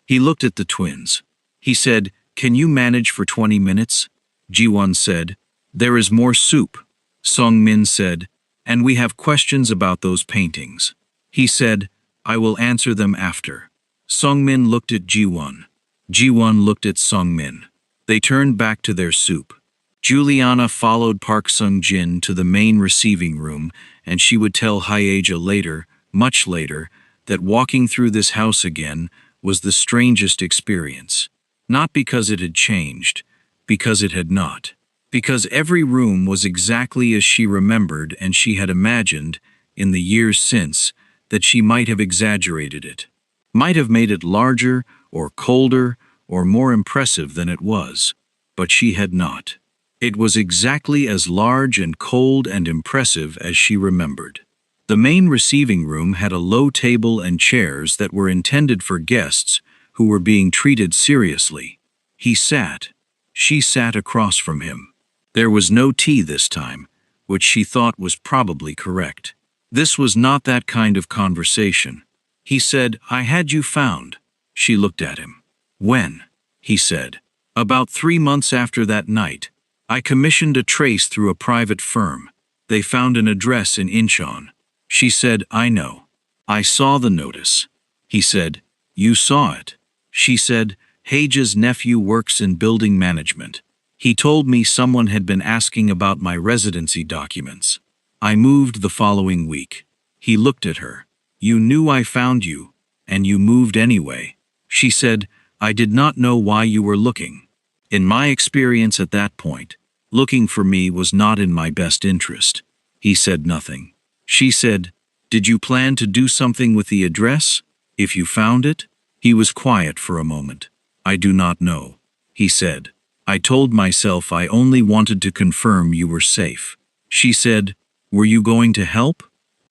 He looked at the twins. He said, "Can you manage for 20 minutes? Ji-won said, "There is more soup." Sung-min said, "And we have questions about those paintings." He said, "I will answer them after." Sung-min looked at Ji-won. Ji-won looked at Sung-min. They turned back to their soup. Juliana followed Park Sung-jin to the main receiving room, and she would tell Hyeja later, much later, that walking through this house again was the strangest experience. Not because it had changed, because it had not. Because every room was exactly as she remembered and she had imagined, in the years since, that she might have exaggerated it. Might have made it larger, or colder, or more impressive than it was. But she had not. It was exactly as large and cold and impressive as she remembered. The main receiving room had a low table and chairs that were intended for guests who were being treated seriously. He sat. She sat across from him. There was no tea this time, which she thought was probably correct. This was not that kind of conversation. He said, "I had you found." She looked at him. "When?" He said. "About 3 months after that night. I commissioned a trace through a private firm. They found an address in Incheon." She said, "I know." I saw the notice. He said, You saw it. She said, Hage's nephew works in building management. He told me someone had been asking about my residency documents. I moved the following week. He looked at her. You knew I found you, and you moved anyway. She said, I did not know why you were looking. In my experience at that point, looking for me was not in my best interest. He said nothing. She said, Did you plan to do something with the address? If you found it? He was quiet for a moment. I do not know. He said, I told myself I only wanted to confirm you were safe. She said, Were you going to help?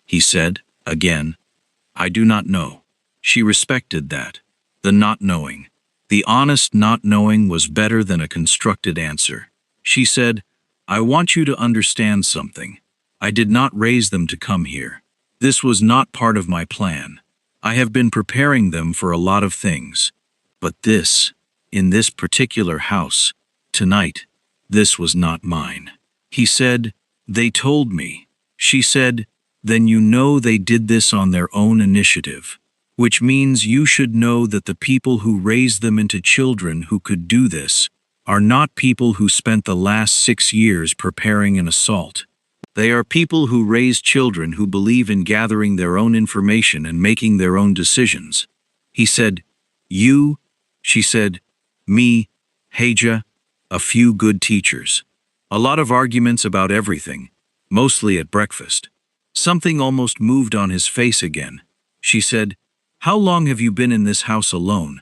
He said, again, I do not know. She respected that. The not knowing. The honest not knowing was better than a constructed answer. She said, I want you to understand something. I did not raise them to come here. This was not part of my plan. I have been preparing them for a lot of things. But this, in this particular house, tonight, this was not mine. He said, They told me. She said, Then you know they did this on their own initiative. Which means you should know that the people who raised them into children who could do this are not people who spent the last 6 years preparing an assault. They are people who raise children who believe in gathering their own information and making their own decisions. He said, You? She said, Me, Haja, a few good teachers. A lot of arguments about everything, mostly at breakfast. Something almost moved on his face again. She said, How long have you been in this house alone?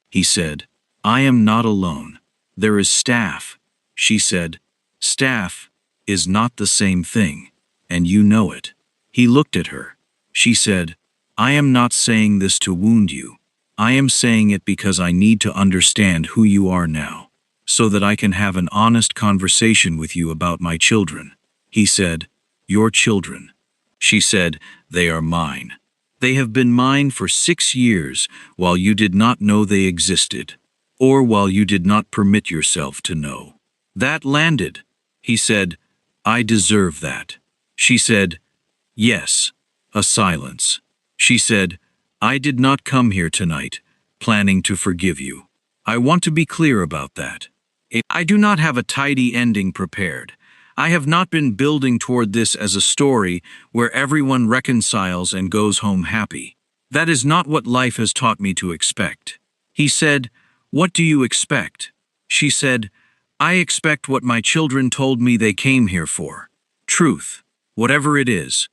He said, I am not alone. There is staff. She said, Staff is not the same thing, and you know it. He looked at her. She said, I am not saying this to wound you. I am saying it because I need to understand who you are now, so that I can have an honest conversation with you about my children. He said, Your children. She said, They are mine. They have been mine for 6 years while you did not know they existed, or while you did not permit yourself to know. That landed. He said, I deserve that. She said, Yes. A silence. She said, I did not come here tonight, planning to forgive you. I want to be clear about that. I do not have a tidy ending prepared. I have not been building toward this as a story where everyone reconciles and goes home happy. That is not what life has taught me to expect. He said, What do you expect? She said, I expect what my children told me they came here for. Truth, whatever it is.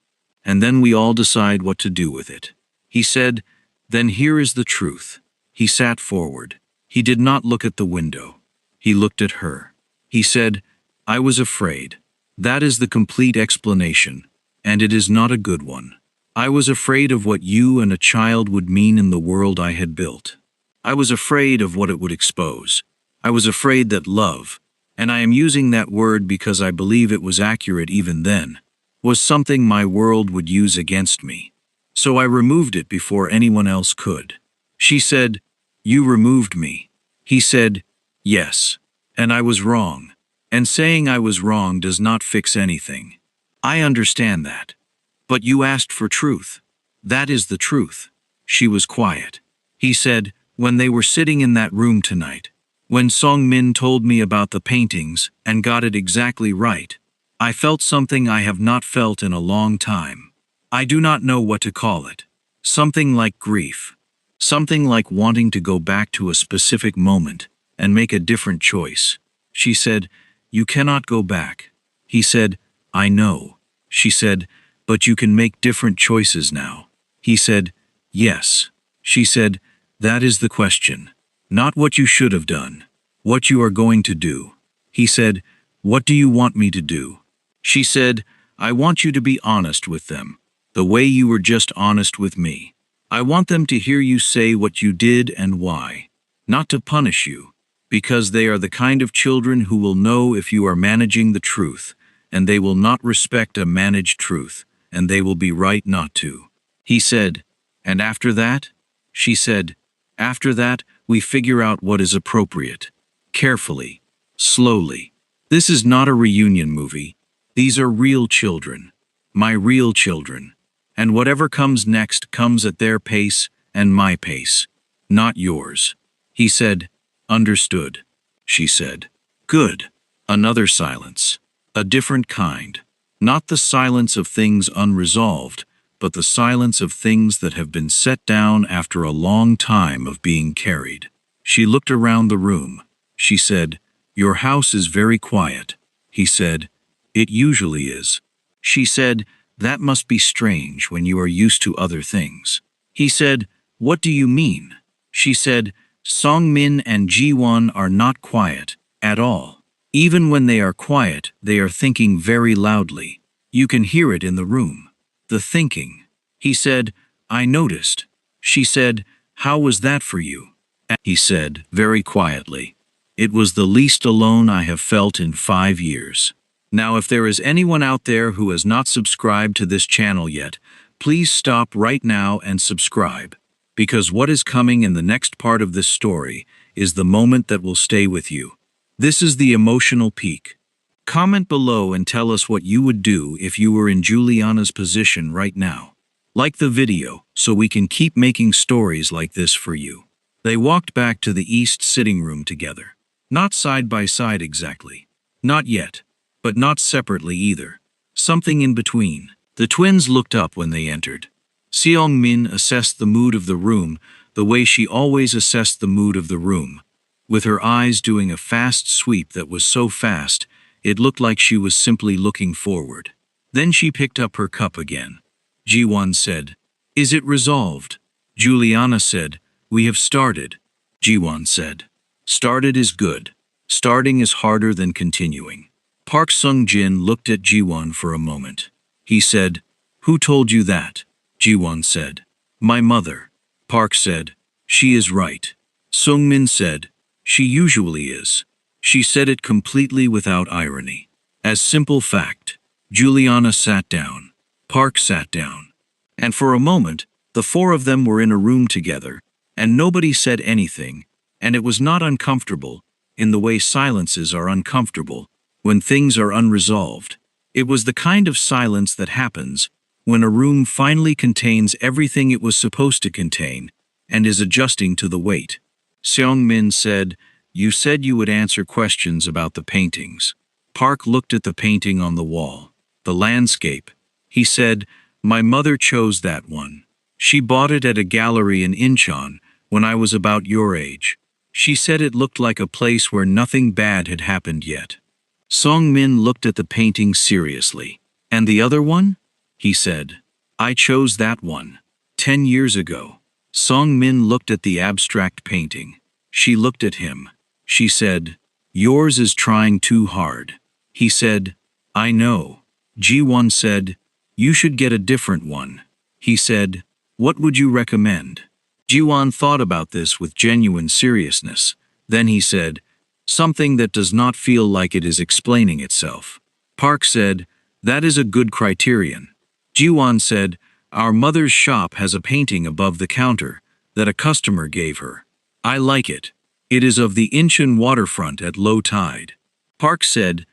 And then we all decide what to do with it. He said, Then here is the truth. He sat forward. He did not look at the window. He looked at her. He said, I was afraid. That is the complete explanation, and it is not a good one. I was afraid of what you and a child would mean in the world I had built. I was afraid of what it would expose. I was afraid that love, and I am using that word because I believe it was accurate even then, was something my world would use against me. So I removed it before anyone else could. She said, You removed me. He said, Yes, and I was wrong. And saying I was wrong does not fix anything. I understand that. But you asked for truth. That is the truth. She was quiet. He said, When they were sitting in that room tonight, when Song Min told me about the paintings and got it exactly right, I felt something I have not felt in a long time. I do not know what to call it. Something like grief. Something like wanting to go back to a specific moment and make a different choice. She said, You cannot go back. He said, I know. She said, But you can make different choices now. He said, Yes. She said, That is the question. Not what you should have done. What you are going to do. He said, What do you want me to do? She said, I want you to be honest with them, the way you were just honest with me. I want them to hear you say what you did and why. Not to punish you, because they are the kind of children who will know if you are managing the truth, and they will not respect a managed truth, and they will be right not to. He said, And after that? She said, After that, we figure out what is appropriate. Carefully. Slowly. This is not a reunion movie. These are real children. My real children. And whatever comes next comes at their pace and my pace, not yours. He said, understood. She said, good. Another silence. A different kind. Not the silence of things unresolved, but the silence of things that have been set down after a long time of being carried. She looked around the room. She said, your house is very quiet. He said, it usually is. She said, that must be strange when you are used to other things. He said, what do you mean? She said, Song-min and Ji-won are not quiet at all. Even when they are quiet, they are thinking very loudly. You can hear it in the room. The thinking. He said, I noticed. She said, how was that for you? He said, very quietly, it was the least alone I have felt in 5 years. Now if there is anyone out there who has not subscribed to this channel yet, please stop right now and subscribe. Because what is coming in the next part of this story is the moment that will stay with you. This is the emotional peak. Comment below and tell us what you would do if you were in Juliana's position right now. Like the video so we can keep making stories like this for you. They walked back to the east sitting room together. Not side by side exactly. Not yet. But not separately either. Something in between. The twins looked up when they entered. Seong-min assessed the mood of the room the way she always assessed the mood of the room, with her eyes doing a fast sweep that was so fast it looked like she was simply looking forward. Then she picked up her cup again. Ji-won said, is it resolved? Juliana said, we have started. Ji-won said, started is good. Starting is harder than continuing. Park Sung-jin looked at Ji-won for a moment. He said, who told you that? Ji-won said, my mother. Park said, she is right. Sung-min said, she usually is. She said it completely without irony. As simple fact. Juliana sat down. Park sat down. And for a moment, the four of them were in a room together, and nobody said anything, and it was not uncomfortable, in the way silences are uncomfortable, when things are unresolved. It was the kind of silence that happens when a room finally contains everything it was supposed to contain and is adjusting to the weight. Seong-min said, you said you would answer questions about the paintings. Park looked at the painting on the wall. The landscape. He said, my mother chose that one. She bought it at a gallery in Incheon when I was about your age. She said it looked like a place where nothing bad had happened yet. Song-min looked at the painting seriously. And the other one? He said, I chose that one. 10 years ago. Song-min looked at the abstract painting. She looked at him. She said, yours is trying too hard. He said, I know. Ji-won said, you should get a different one. He said, what would you recommend? Ji-won thought about this with genuine seriousness. Then he said, something that does not feel like it is explaining itself. Park said, that is a good criterion. Ji-won said, our mother's shop has a painting above the counter that a customer gave her. I like it. It is of the Incheon waterfront at low tide. Park said,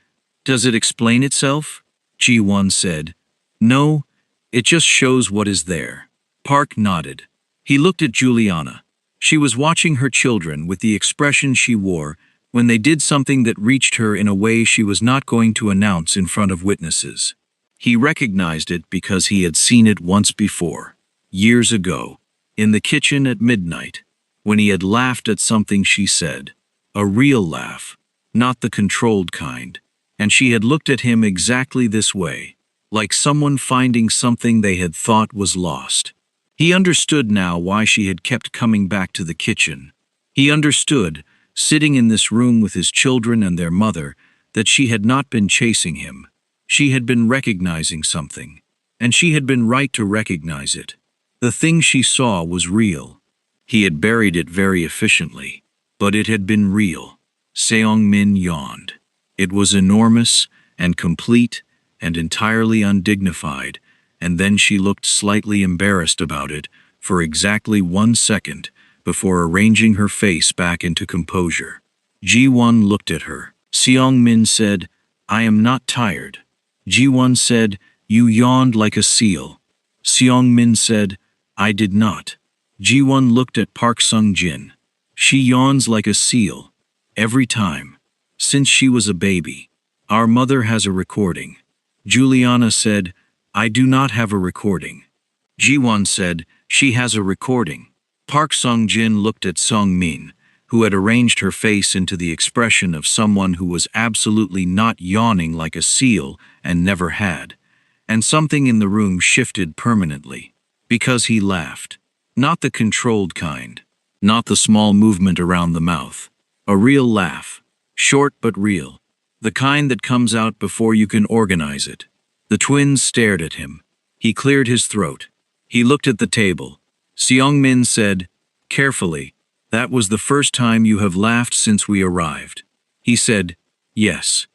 does it explain itself? Ji-won said, no, it just shows what is there. Park nodded. He looked at Juliana. She was watching her children with the expression she wore when they did something that reached her in a way she was not going to announce in front of witnesses. He recognized it because he had seen it once before, years ago, in the kitchen at midnight, when he had laughed at something she said, a real laugh, not the controlled kind, and she had looked at him exactly this way, like someone finding something they had thought was lost. He understood now why she had kept coming back to the kitchen. He understood, sitting in this room with his children and their mother, that she had not been chasing him. She had been recognizing something, and she had been right to recognize it. The thing she saw was real. He had buried it very efficiently, but it had been real. Seong-min yawned. It was enormous and complete and entirely undignified, and then she looked slightly embarrassed about it for exactly 1 second before arranging her face back into composure. Ji-won looked at her. Seong-min said, I am not tired. Ji-won said, you yawned like a seal. Seong Min said, I did not. Ji-won looked at Park Sung-jin. She yawns like a seal. Every time. Since she was a baby. Our mother has a recording. Juliana said, I do not have a recording. Ji-won said, she has a recording. Park Sung-jin looked at Sung-min, who had arranged her face into the expression of someone who was absolutely not yawning like a seal and never had. And something in the room shifted permanently. Because he laughed. Not the controlled kind. Not the small movement around the mouth. A real laugh. Short but real. The kind that comes out before you can organize it. The twins stared at him. He cleared his throat. He looked at the table. Seong-min said, carefully, that was the first time you have laughed since we arrived. He said, yes.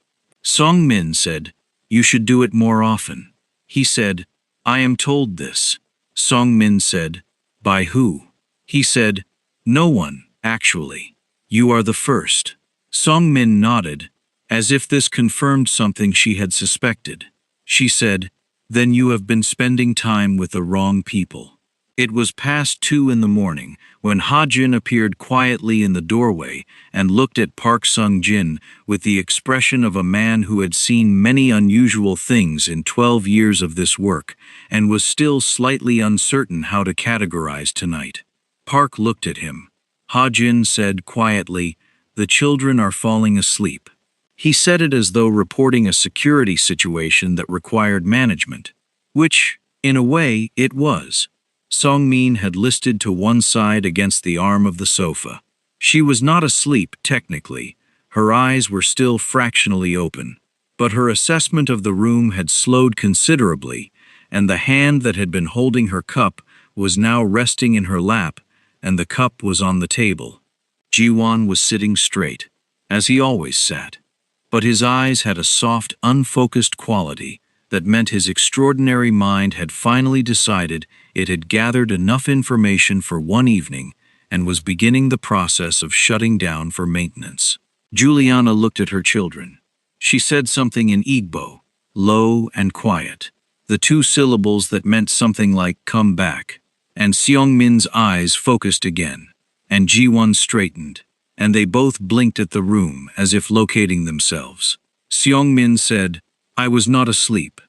Song-min said, you should do it more often. He said, I am told this. Song-min said, by who? He said, no one, actually. You are the first. Song-min nodded, as if this confirmed something she had suspected. She said, then you have been spending time with the wrong people. It was past 2 in the morning when Ha-jin appeared quietly in the doorway and looked at Park Sung-jin with the expression of a man who had seen many unusual things in 12 years of this work and was still slightly uncertain how to categorize tonight. Park looked at him. Ha-jin said quietly, the children are falling asleep. He said it as though reporting a security situation that required management, which, in a way, it was. Song-min had listed to one side against the arm of the sofa. She was not asleep, technically. Her eyes were still fractionally open. But her assessment of the room had slowed considerably, and the hand that had been holding her cup was now resting in her lap, and the cup was on the table. Ji-won was sitting straight, as he always sat. But his eyes had a soft, unfocused quality that meant his extraordinary mind had finally decided it had gathered enough information for one evening and was beginning the process of shutting down for maintenance. Juliana looked at her children. She said something in Igbo, low and quiet, the 2 syllables that meant something like come back, and Seong-min's eyes focused again, and Ji-won straightened, and they both blinked at the room as if locating themselves. Seong-min said, I was not asleep.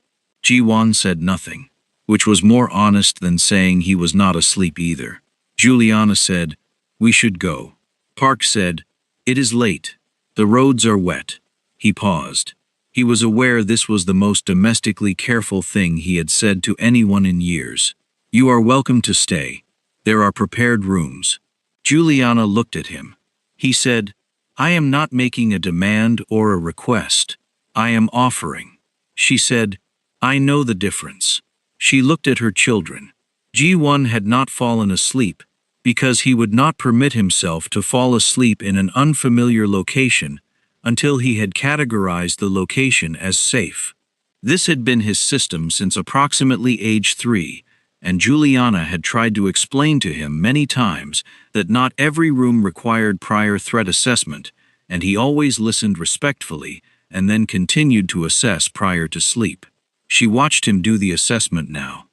Ji-won said nothing, which was more honest than saying he was not asleep either. Juliana said, we should go. Park said, it is late. The roads are wet. He paused. He was aware this was the most domestically careful thing he had said to anyone in years. You are welcome to stay. There are prepared rooms. Juliana looked at him. He said, I am not making a demand or a request. I am offering. She said, I know the difference. She looked at her children. Ji-won had not fallen asleep because he would not permit himself to fall asleep in an unfamiliar location until he had categorized the location as safe. This had been his system since approximately age 3, and Juliana had tried to explain to him many times that not every room required prior threat assessment, and he always listened respectfully and then continued to assess prior to sleep. She watched him do the assessment now.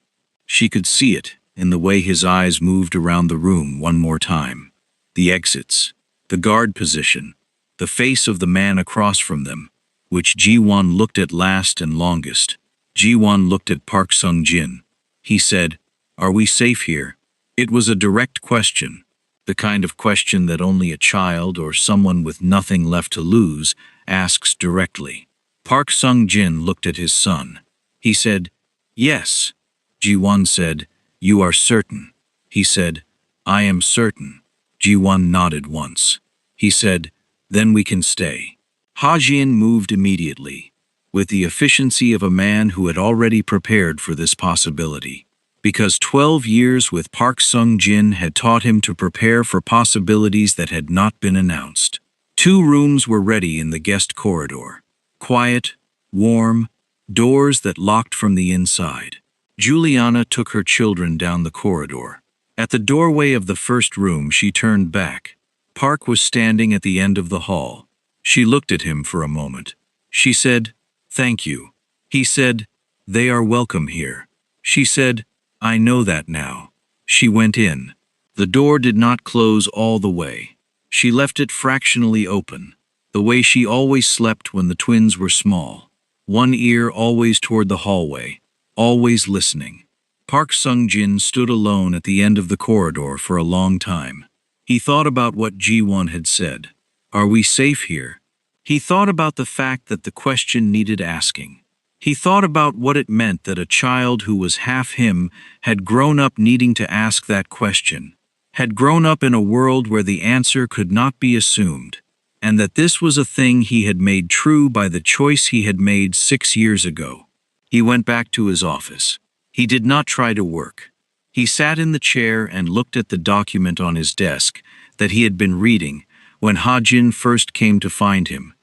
She could see it in the way his eyes moved around the room one more time. The exits, the guard position, the face of the man across from them, which Ji-won looked at last and longest. Ji-won looked at Park Sung-jin. He said, are we safe here? It was a direct question, the kind of question that only a child or someone with nothing left to lose asks directly. Park Sung-jin looked at his son. He said, yes. Ji-won said, you are certain. He said, I am certain. Ji-won nodded once. He said, then we can stay. Ha-jin moved immediately, with the efficiency of a man who had already prepared for this possibility. Because 12 years with Park Sung-jin had taught him to prepare for possibilities that had not been announced. 2 rooms were ready in the guest corridor. Quiet, warm, doors that locked from the inside. Juliana took her children down the corridor. At the doorway of the first room, she turned back. Park was standing at the end of the hall. She looked at him for a moment. She said, thank you. He said, they are welcome here. She said, I know that now. She went in. The door did not close all the way. She left it fractionally open, the way she always slept when the twins were small. One ear always toward the hallway, always listening. Park Sung-jin stood alone at the end of the corridor for a long time. He thought about what Ji-won had said. Are we safe here? He thought about the fact that the question needed asking. He thought about what it meant that a child who was half him had grown up needing to ask that question, had grown up in a world where the answer could not be assumed, and that this was a thing he had made true by the choice he had made 6 years ago. He went back to his office. He did not try to work. He sat in the chair and looked at the document on his desk that he had been reading when Ha-jin first came to find him,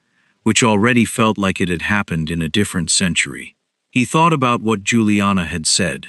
which already felt like it had happened in a different century. He thought about what Juliana had said.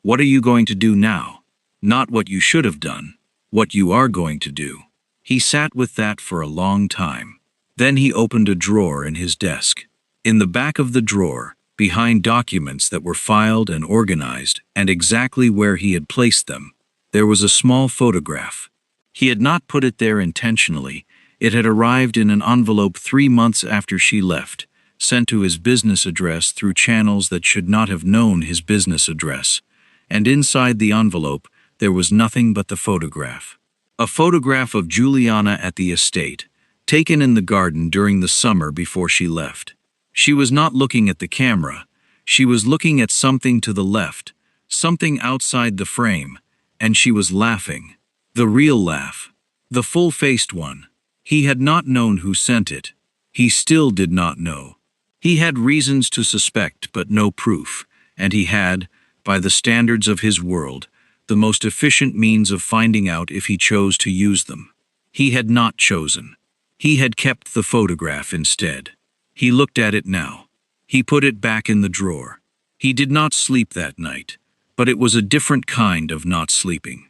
What are you going to do now? Not what you should have done, what you are going to do. He sat with that for a long time. Then he opened a drawer in his desk. In the back of the drawer, behind documents that were filed and organized and exactly where he had placed them, there was a small photograph. He had not put it there intentionally. It had arrived in an envelope 3 months after she left, sent to his business address through channels that should not have known his business address. And inside the envelope, there was nothing but the photograph. A photograph of Juliana at the estate, taken in the garden during the summer before she left. She was not looking at the camera. She was looking at something to the left, something outside the frame, and she was laughing. The real laugh. The full-faced one. He had not known who sent it. He still did not know. He had reasons to suspect, but no proof, and he had, by the standards of his world, the most efficient means of finding out if he chose to use them. He had not chosen. He had kept the photograph instead. He looked at it now. He put it back in the drawer. He did not sleep that night, but it was a different kind of not sleeping.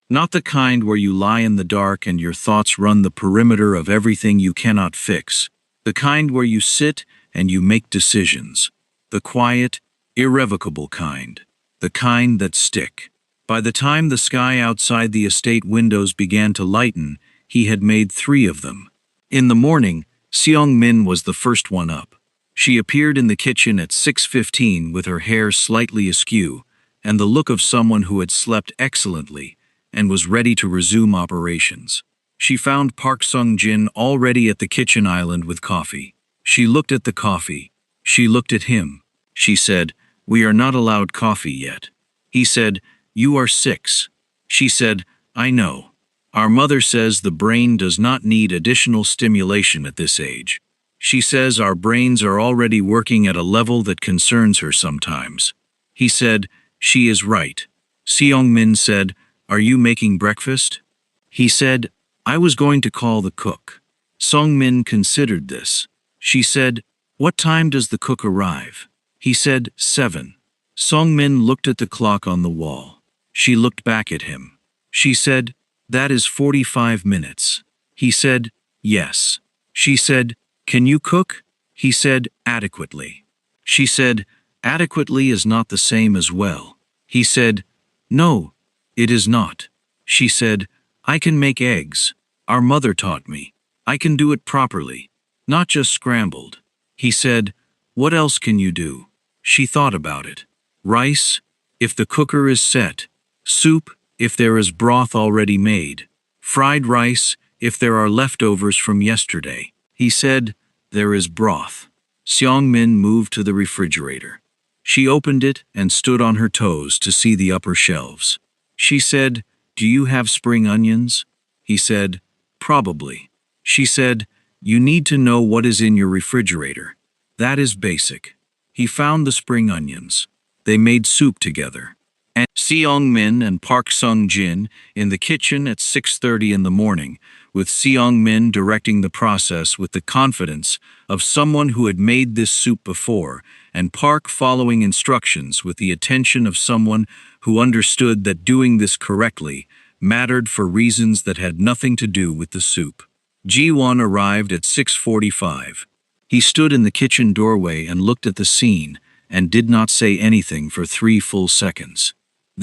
Not the kind where you lie in the dark and your thoughts run the perimeter of everything you cannot fix. The kind where you sit and you make decisions. The quiet, irrevocable kind. The kind that stick. By the time the sky outside the estate windows began to lighten, he had made 3 of them. In the morning, Seong-min was the first one up. She appeared in the kitchen at 6:15 with her hair slightly askew and the look of someone who had slept excellently and was ready to resume operations. She found Park Sung-jin already at the kitchen island with coffee. She looked at the coffee. She looked at him. She said, "We are not allowed coffee yet." He said, "You are 6. She said, "I know. Our mother says the brain does not need additional stimulation at this age. She says our brains are already working at a level that concerns her sometimes." He said, "She is right." Seong-min said, "Are you making breakfast?" He said, "I was going to call the cook." Song-min considered this. She said, "What time does the cook arrive?" He said, 7. Song-min looked at the clock on the wall. She looked back at him. She said, "That is 45 minutes. He said, "Yes." She said, "Can you cook?" He said, "Adequately." She said, "Adequately is not the same as well." He said, "No, it is not." She said, "I can make eggs. Our mother taught me. I can do it properly, not just scrambled." He said, "What else can you do?" She thought about it. "Rice, if the cooker is set. Soup, if there is broth already made. Fried rice, if there are leftovers from yesterday." He said, "There is broth." Seong-min moved to the refrigerator. She opened it and stood on her toes to see the upper shelves. She said, "Do you have spring onions?" He said, "Probably." She said, "You need to know what is in your refrigerator. That is basic." He found the spring onions. They made soup together. And Seong-min and Park Sung-jin in the kitchen at 6:30 in the morning, with Seong-min directing the process with the confidence of someone who had made this soup before, and Park following instructions with the attention of someone who understood that doing this correctly mattered for reasons that had nothing to do with the soup. Ji-won arrived at 6:45. He stood in the kitchen doorway and looked at the scene and did not say anything for 3 full seconds.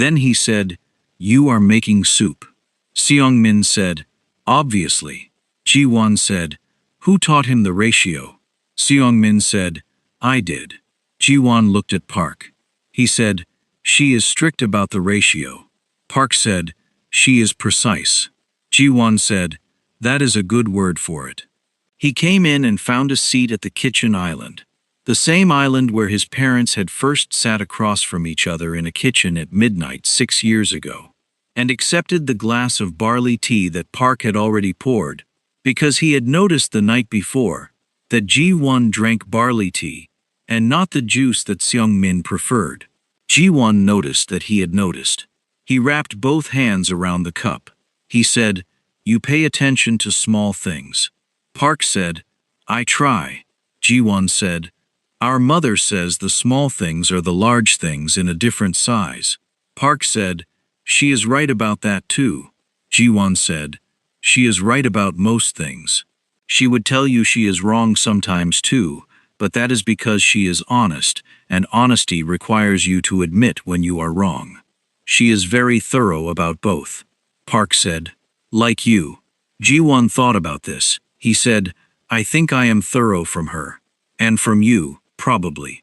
Then he said, "You are making soup." Seong-min said, "Obviously." Ji-won said, "Who taught him the ratio?" Seong-min said, "I did." Ji-won looked at Park. He said, "She is strict about the ratio." Park said, "She is precise." Ji-won said, "That is a good word for it." He came in and found a seat at the kitchen island, the same island where his parents had first sat across from each other in a kitchen at midnight 6 years ago, and accepted the glass of barley tea that Park had already poured, because he had noticed the night before that Ji-won drank barley tea and not the juice that Seong-min preferred. Ji-won noticed that he had noticed. He wrapped both hands around the cup. He said, "You pay attention to small things." Park said, "I try." Ji-won said, "Our mother says the small things are the large things in a different size." Park said, "She is right about that too." Ji-won said, "She is right about most things. She would tell you she is wrong sometimes too, but that is because she is honest, and honesty requires you to admit when you are wrong. She is very thorough about both." Park said, "Like you." Ji-won thought about this. He said, "I think I am thorough from her. And from you, probably.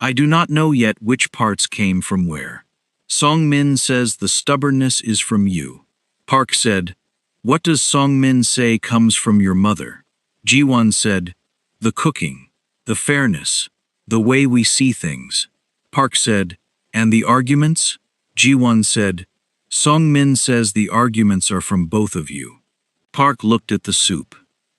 I do not know yet which parts came from where." Song-min says the stubbornness is from you. Park said, "What does Song-min say comes from your mother?" Ji-won said, "The cooking, the fairness, the way we see things." Park said, "And the arguments?" Ji-won said, "Song-min says the arguments are from both of you." Park looked at the soup.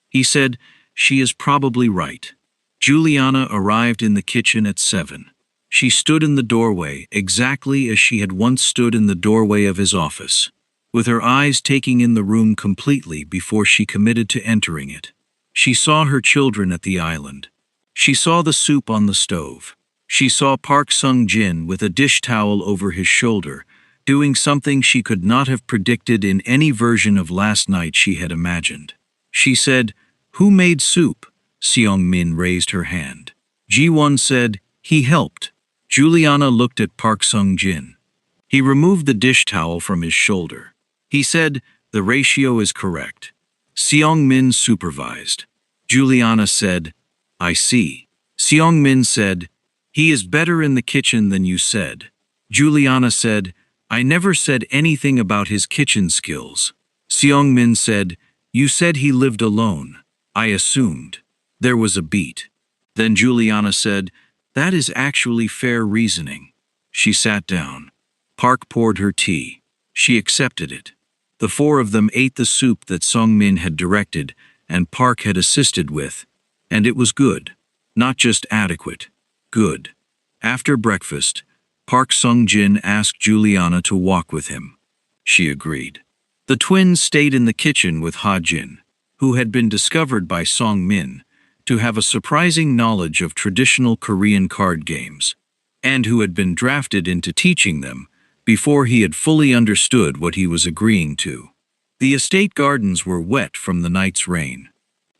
He said, "She is probably right." Juliana arrived in the kitchen at 7. She stood in the doorway exactly as she had once stood in the doorway of his office, with her eyes taking in the room completely before she committed to entering it. She saw her children at the island. She saw the soup on the stove. She saw Park Sung-jin with a dish towel over his shoulder, doing something she could not have predicted in any version of last night she had imagined. She said, "Who made soup?" Seong-min raised her hand. Ji-won said, "He helped." Juliana looked at Park Sung-jin. He removed the dish towel from his shoulder. He said, "The ratio is correct." Seong-min supervised. Juliana said, "I see." Seong-min said, "He is better in the kitchen than you said." Juliana said, "I never said anything about his kitchen skills." Seong-min said, "You said he lived alone. I assumed." There was a beat. Then Juliana said, "That is actually fair reasoning." She sat down. Park poured her tea. She accepted it. The four of them ate the soup that Song-min had directed and Park had assisted with, and it was good. Not just adequate. Good. After breakfast, Park Sung-jin asked Juliana to walk with him. She agreed. The twins stayed in the kitchen with Ha-jin, who had been discovered by Song-min to have a surprising knowledge of traditional Korean card games, and who had been drafted into teaching them before he had fully understood what he was agreeing to. The estate gardens were wet from the night's rain.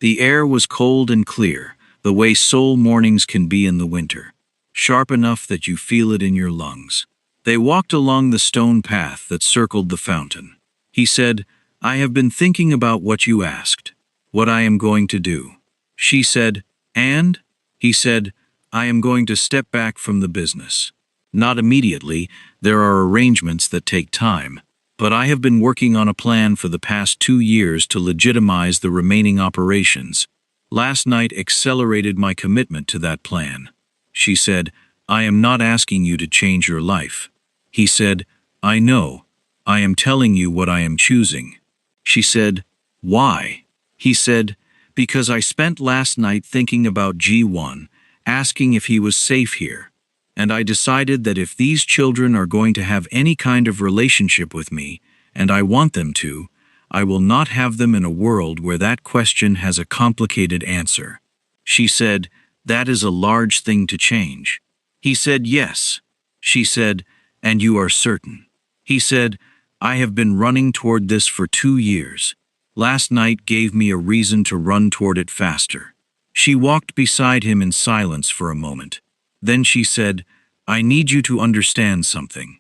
The air was cold and clear, the way Seoul mornings can be in the winter, sharp enough that you feel it in your lungs. They walked along the stone path that circled the fountain. He said, "I have been thinking about what you asked, what I am going to do." She said, "And?" He said, "I am going to step back from the business. Not immediately, there are arrangements that take time, but I have been working on a plan for the past 2 years to legitimize the remaining operations. Last night accelerated my commitment to that plan." She said, "I am not asking you to change your life." He said, "I know. I am telling you what I am choosing." She said, "Why?" He said, "Because I spent last night thinking about G1, asking if he was safe here. And I decided that if these children are going to have any kind of relationship with me, and I want them to, I will not have them in a world where that question has a complicated answer." She said, "That is a large thing to change." He said, "Yes." She said, "And you are certain?" He said, "I have been running toward this for 2 years. Last night gave me a reason to run toward it faster." She walked beside him in silence for a moment. Then she said, "I need you to understand something.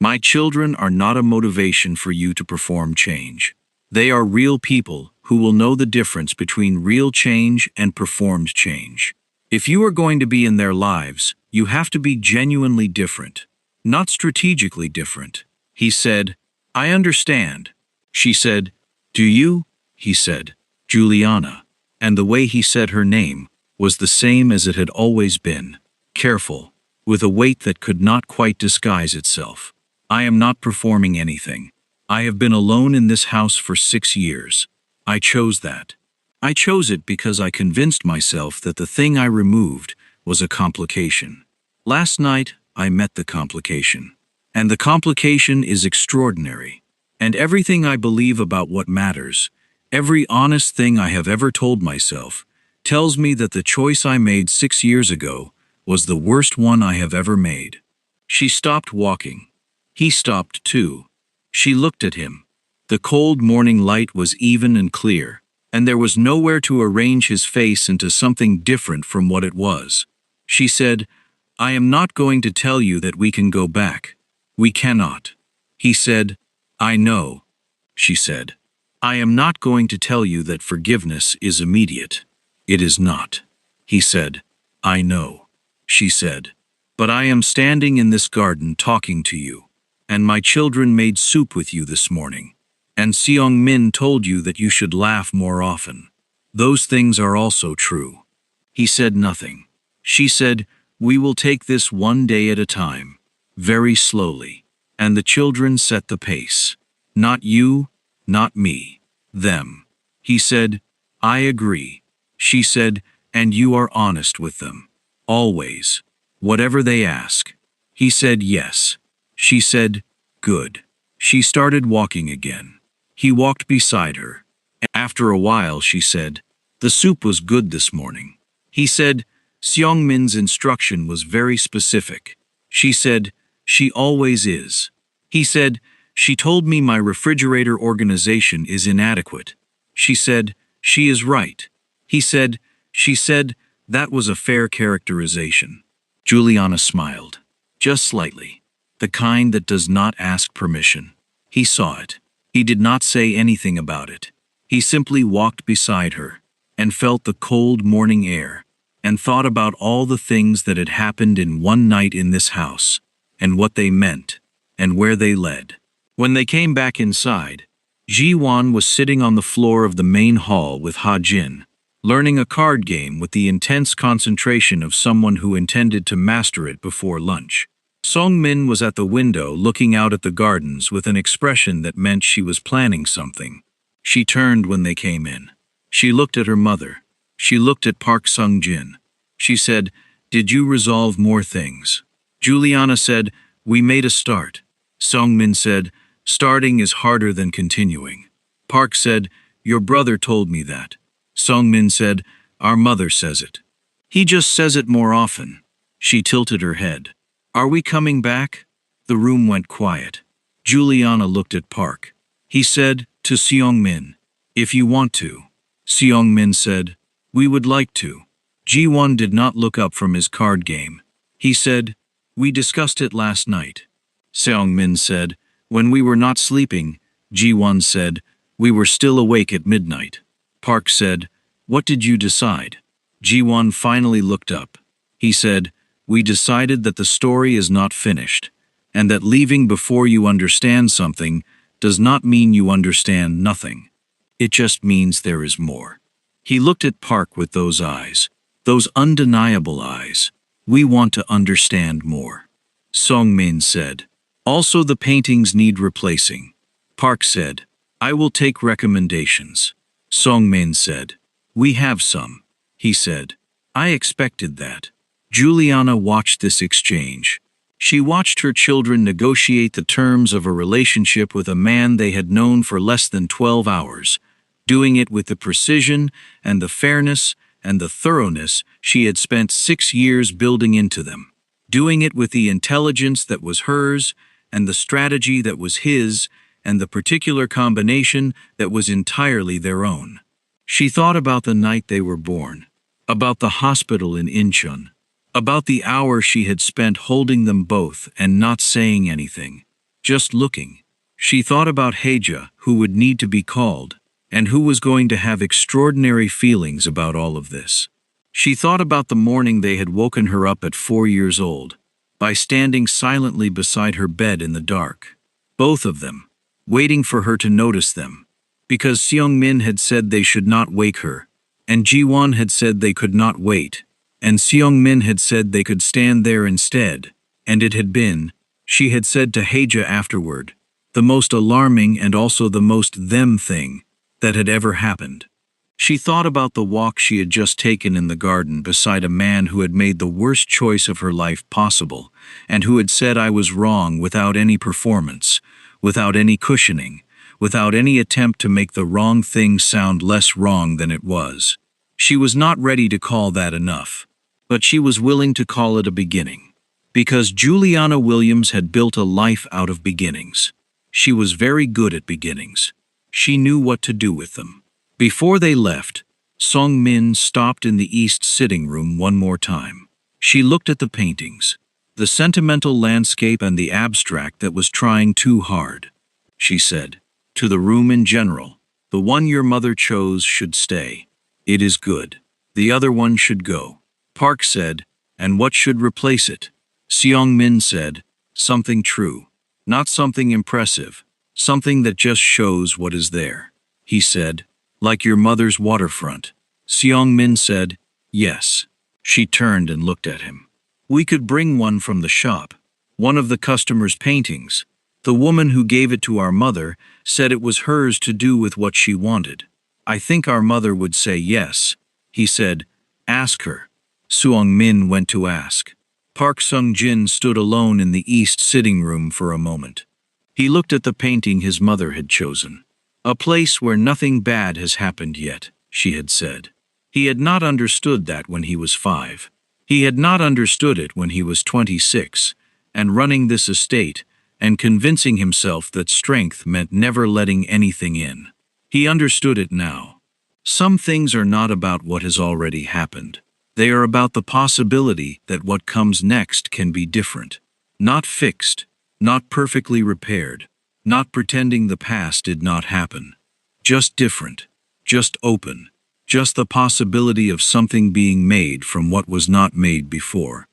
My children are not a motivation for you to perform change. They are real people who will know the difference between real change and performed change. If you are going to be in their lives, you have to be genuinely different, not strategically different. He said, I understand. She said, do you? He said, Juliana. And the way he said her name was the same as it had always been, careful, with a weight that could not quite disguise itself. I am not performing anything. I have been alone in this house for 6 years. I chose that. I chose it because I convinced myself that the thing I removed was a complication. Last night, I met the complication. And the complication is extraordinary. And everything I believe about what matters, every honest thing I have ever told myself, tells me that the choice I made 6 years ago was the worst one I have ever made. She stopped walking. He stopped too. She looked at him. The cold morning light was even and clear, and there was nowhere to arrange his face into something different from what it was. She said, I am not going to tell you that we can go back. We cannot. He said, I know. She said, I am not going to tell you that forgiveness is immediate. It is not. He said, I know. She said, but I am standing in this garden talking to you, and my children made soup with you this morning. And Seong Min told you that you should laugh more often. Those things are also true. He said nothing. She said, we will take this one day at a time, very slowly. And the children set the pace. Not you, not me, them. He said, I agree. She said, and you are honest with them. Always. Whatever they ask. He said yes. She said, good. She started walking again. He walked beside her. After a while she said, the soup was good this morning. He said, Seong Min's instruction was very specific. She said, she always is. He said, she told me my refrigerator organization is inadequate. She said, she is right. He said, she said, that was a fair characterization. Juliana smiled. Just slightly. The kind that does not ask permission. He saw it. He did not say anything about it. He simply walked beside her, and felt the cold morning air, and thought about all the things that had happened in one night in this house, and what they meant, and where they led. When they came back inside, Ji-won was sitting on the floor of the main hall with Ha-jin, learning a card game with the intense concentration of someone who intended to master it before lunch. Song-min was at the window looking out at the gardens with an expression that meant she was planning something. She turned when they came in. She looked at her mother. She looked at Park Sung-jin. She said, did you resolve more things? Juliana said, we made a start. Song-min said, starting is harder than continuing. Park said, your brother told me that. Song-min said, our mother says it. He just says it more often. She tilted her head. Are we coming back? The room went quiet. Juliana looked at Park. He said, to Seong-min, if you want to. Seong-min said, we would like to. Ji-won did not look up from his card game. He said, we discussed it last night. Seong-min said, when we were not sleeping. Ji-won said, we were still awake at midnight. Park said, what did you decide? Ji-won finally looked up. He said, we decided that the story is not finished, and that leaving before you understand something does not mean you understand nothing. It just means there is more. He looked at Park with those eyes, those undeniable eyes. We want to understand more. Song-min said, also the paintings need replacing. Park said, I will take recommendations. Song-min said, we have some. He said, I expected that. Juliana watched this exchange. She watched her children negotiate the terms of a relationship with a man they had known for less than 12 hours, doing it with the precision and the fairness and the thoroughness she had spent 6 years building into them, doing it with the intelligence that was hers and the strategy that was his and the particular combination that was entirely their own. She thought about the night they were born, about the hospital in Incheon, about the hour she had spent holding them both and not saying anything, just looking. She thought about Heja, who would need to be called, and who was going to have extraordinary feelings about all of this. She thought about the morning they had woken her up at 4 years old, by standing silently beside her bed in the dark. Both of them, waiting for her to notice them, because Seong-min had said they should not wake her, and Ji-won had said they could not wait, and Seong-min had said they could stand there instead, and it had been, she had said to Heja afterward, the most alarming and also the most them thing that had ever happened. She thought about the walk she had just taken in the garden beside a man who had made the worst choice of her life possible, and who had said I was wrong without any performance, without any cushioning, without any attempt to make the wrong thing sound less wrong than it was. She was not ready to call that enough, but she was willing to call it a beginning. Because Juliana Williams had built a life out of beginnings. She was very good at beginnings. She knew what to do with them. Before they left, Song-min stopped in the east sitting room one more time. She looked at the paintings, the sentimental landscape and the abstract that was trying too hard. She said, to the room in general, the one your mother chose should stay. It is good. The other one should go. Park said, and what should replace it? Seong-min said, something true, not something impressive, something that just shows what is there. He said, like your mother's waterfront. Seong-min said, yes. She turned and looked at him. We could bring one from the shop, one of the customer's paintings. The woman who gave it to our mother said it was hers to do with what she wanted. I think our mother would say yes. He said, ask her. Seong-min went to ask. Park Sung-jin stood alone in the east sitting room for a moment. He looked at the painting his mother had chosen. A place where nothing bad has happened yet, she had said. He had not understood that when he was 5. He had not understood it when he was 26, and running this estate, and convincing himself that strength meant never letting anything in. He understood it now. Some things are not about what has already happened. They are about the possibility that what comes next can be different. Not fixed, not perfectly repaired, not pretending the past did not happen. Just different, just open, just the possibility of something being made from what was not made before.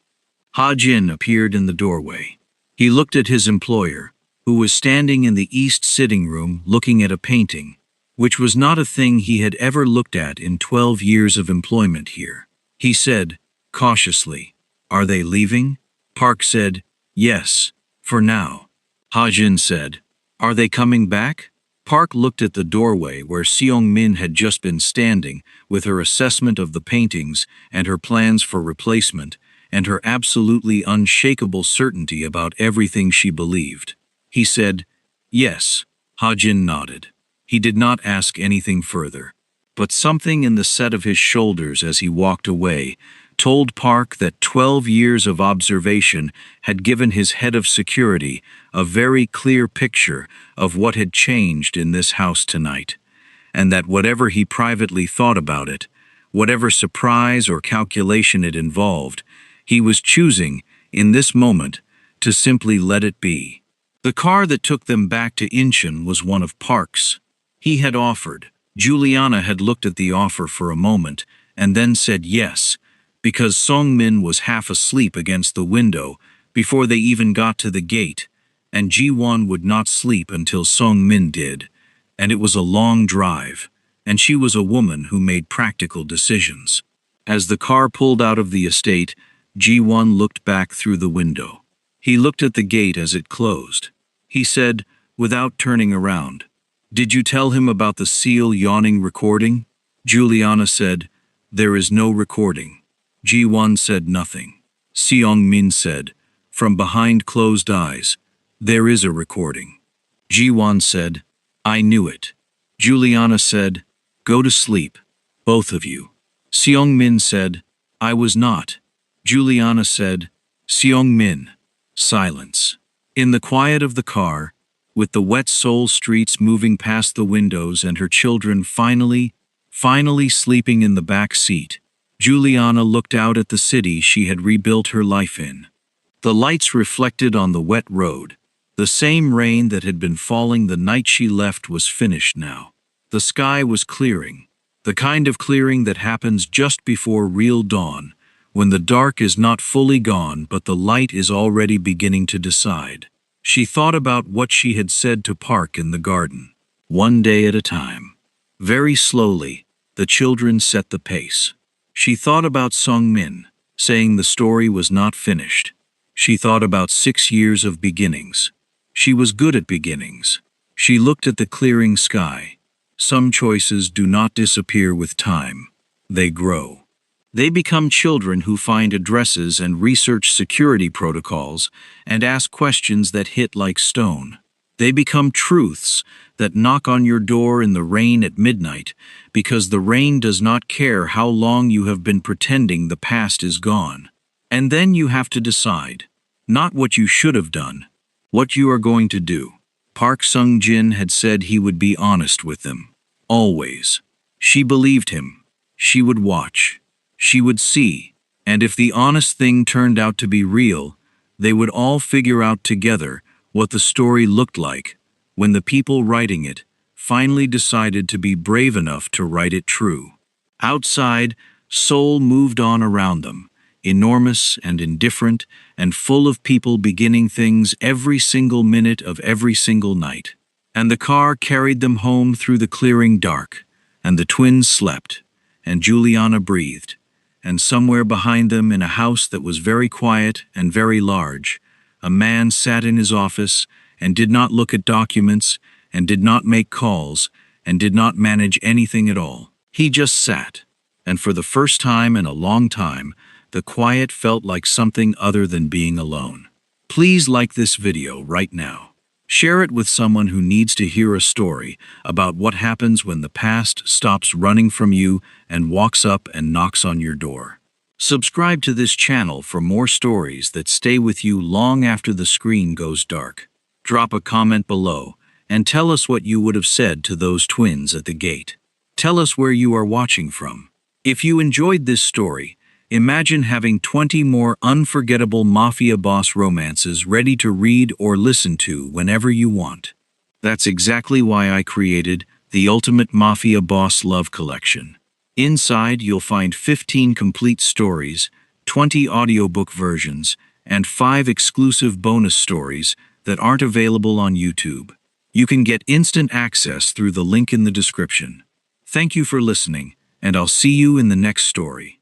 Ha-jin appeared in the doorway. He looked at his employer, who was standing in the east sitting room looking at a painting, which was not a thing he had ever looked at in 12 years of employment here. He said, cautiously, are they leaving? Park said, yes, for now. Ha-jin said, are they coming back? Park looked at the doorway where Seong-min had just been standing with her assessment of the paintings and her plans for replacement and her absolutely unshakable certainty about everything she believed. He said, yes. Ha-jin nodded. He did not ask anything further. But something in the set of his shoulders as he walked away told Park that 12 years of observation had given his head of security a very clear picture of what had changed in this house tonight, and that whatever he privately thought about it, whatever surprise or calculation it involved, he was choosing, in this moment, to simply let it be. The car that took them back to Incheon was one of Park's. He had offered. Juliana had looked at the offer for a moment and then said yes, because Song-min was half asleep against the window before they even got to the gate, and Ji-won would not sleep until Song-min did, and it was a long drive, and she was a woman who made practical decisions. As the car pulled out of the estate, Ji-won looked back through the window. He looked at the gate as it closed. He said, without turning around, did you tell him about the seal yawning recording? Juliana said, there is no recording. Ji-won said nothing. Seong-min said, from behind closed eyes, there is a recording. Ji-won said, I knew it. Juliana said, go to sleep, both of you. Seong-min said, I was not. Juliana said, Seong-min. Silence. In the quiet of the car, with the wet Seoul streets moving past the windows and her children finally sleeping in the back seat, Juliana looked out at the city she had rebuilt her life in. The lights reflected on the wet road, The same rain that had been falling the night she left was finished now. The sky was clearing, the kind of clearing that happens just before real dawn, when the dark is not fully gone but the light is already beginning to decide. She thought about what she had said to Park in the garden. One day at a time. Very slowly, the children set the pace. She thought about Sung Min, saying the story was not finished. She thought about 6 years of beginnings. She was good at beginnings. She looked at the clearing sky. Some choices do not disappear with time. They grow. They become children who find addresses and research security protocols and ask questions that hit like stone. They become truths that knock on your door in the rain at midnight because the rain does not care how long you have been pretending the past is gone. And then you have to decide, not what you should have done, what you are going to do. Park Sung-jin had said he would be honest with them. Always. She believed him. She would watch. She would see. And if the honest thing turned out to be real, they would all figure out together what the story looked like when the people writing it finally decided to be brave enough to write it true. Outside, Seoul moved on around them, enormous and indifferent and full of people beginning things every single minute of every single night. And the car carried them home through the clearing dark, and the twins slept, and Juliana breathed, and somewhere behind them in a house that was very quiet and very large, a man sat in his office and did not look at documents and did not make calls and did not manage anything at all. He just sat, and for the first time in a long time, the quiet felt like something other than being alone. Please like this video right now. Share it with someone who needs to hear a story about what happens when the past stops running from you and walks up and knocks on your door. Subscribe to this channel for more stories that stay with you long after the screen goes dark. Drop a comment below and tell us what you would have said to those twins at the gate. Tell us where you are watching from. If you enjoyed this story, imagine having 20 more unforgettable Mafia boss romances ready to read or listen to whenever you want. That's exactly why I created the Ultimate Mafia Boss Love Collection. Inside, you'll find 15 complete stories, 20 audiobook versions, and 5 exclusive bonus stories that aren't available on YouTube. You can get instant access through the link in the description. Thank you for listening, and I'll see you in the next story.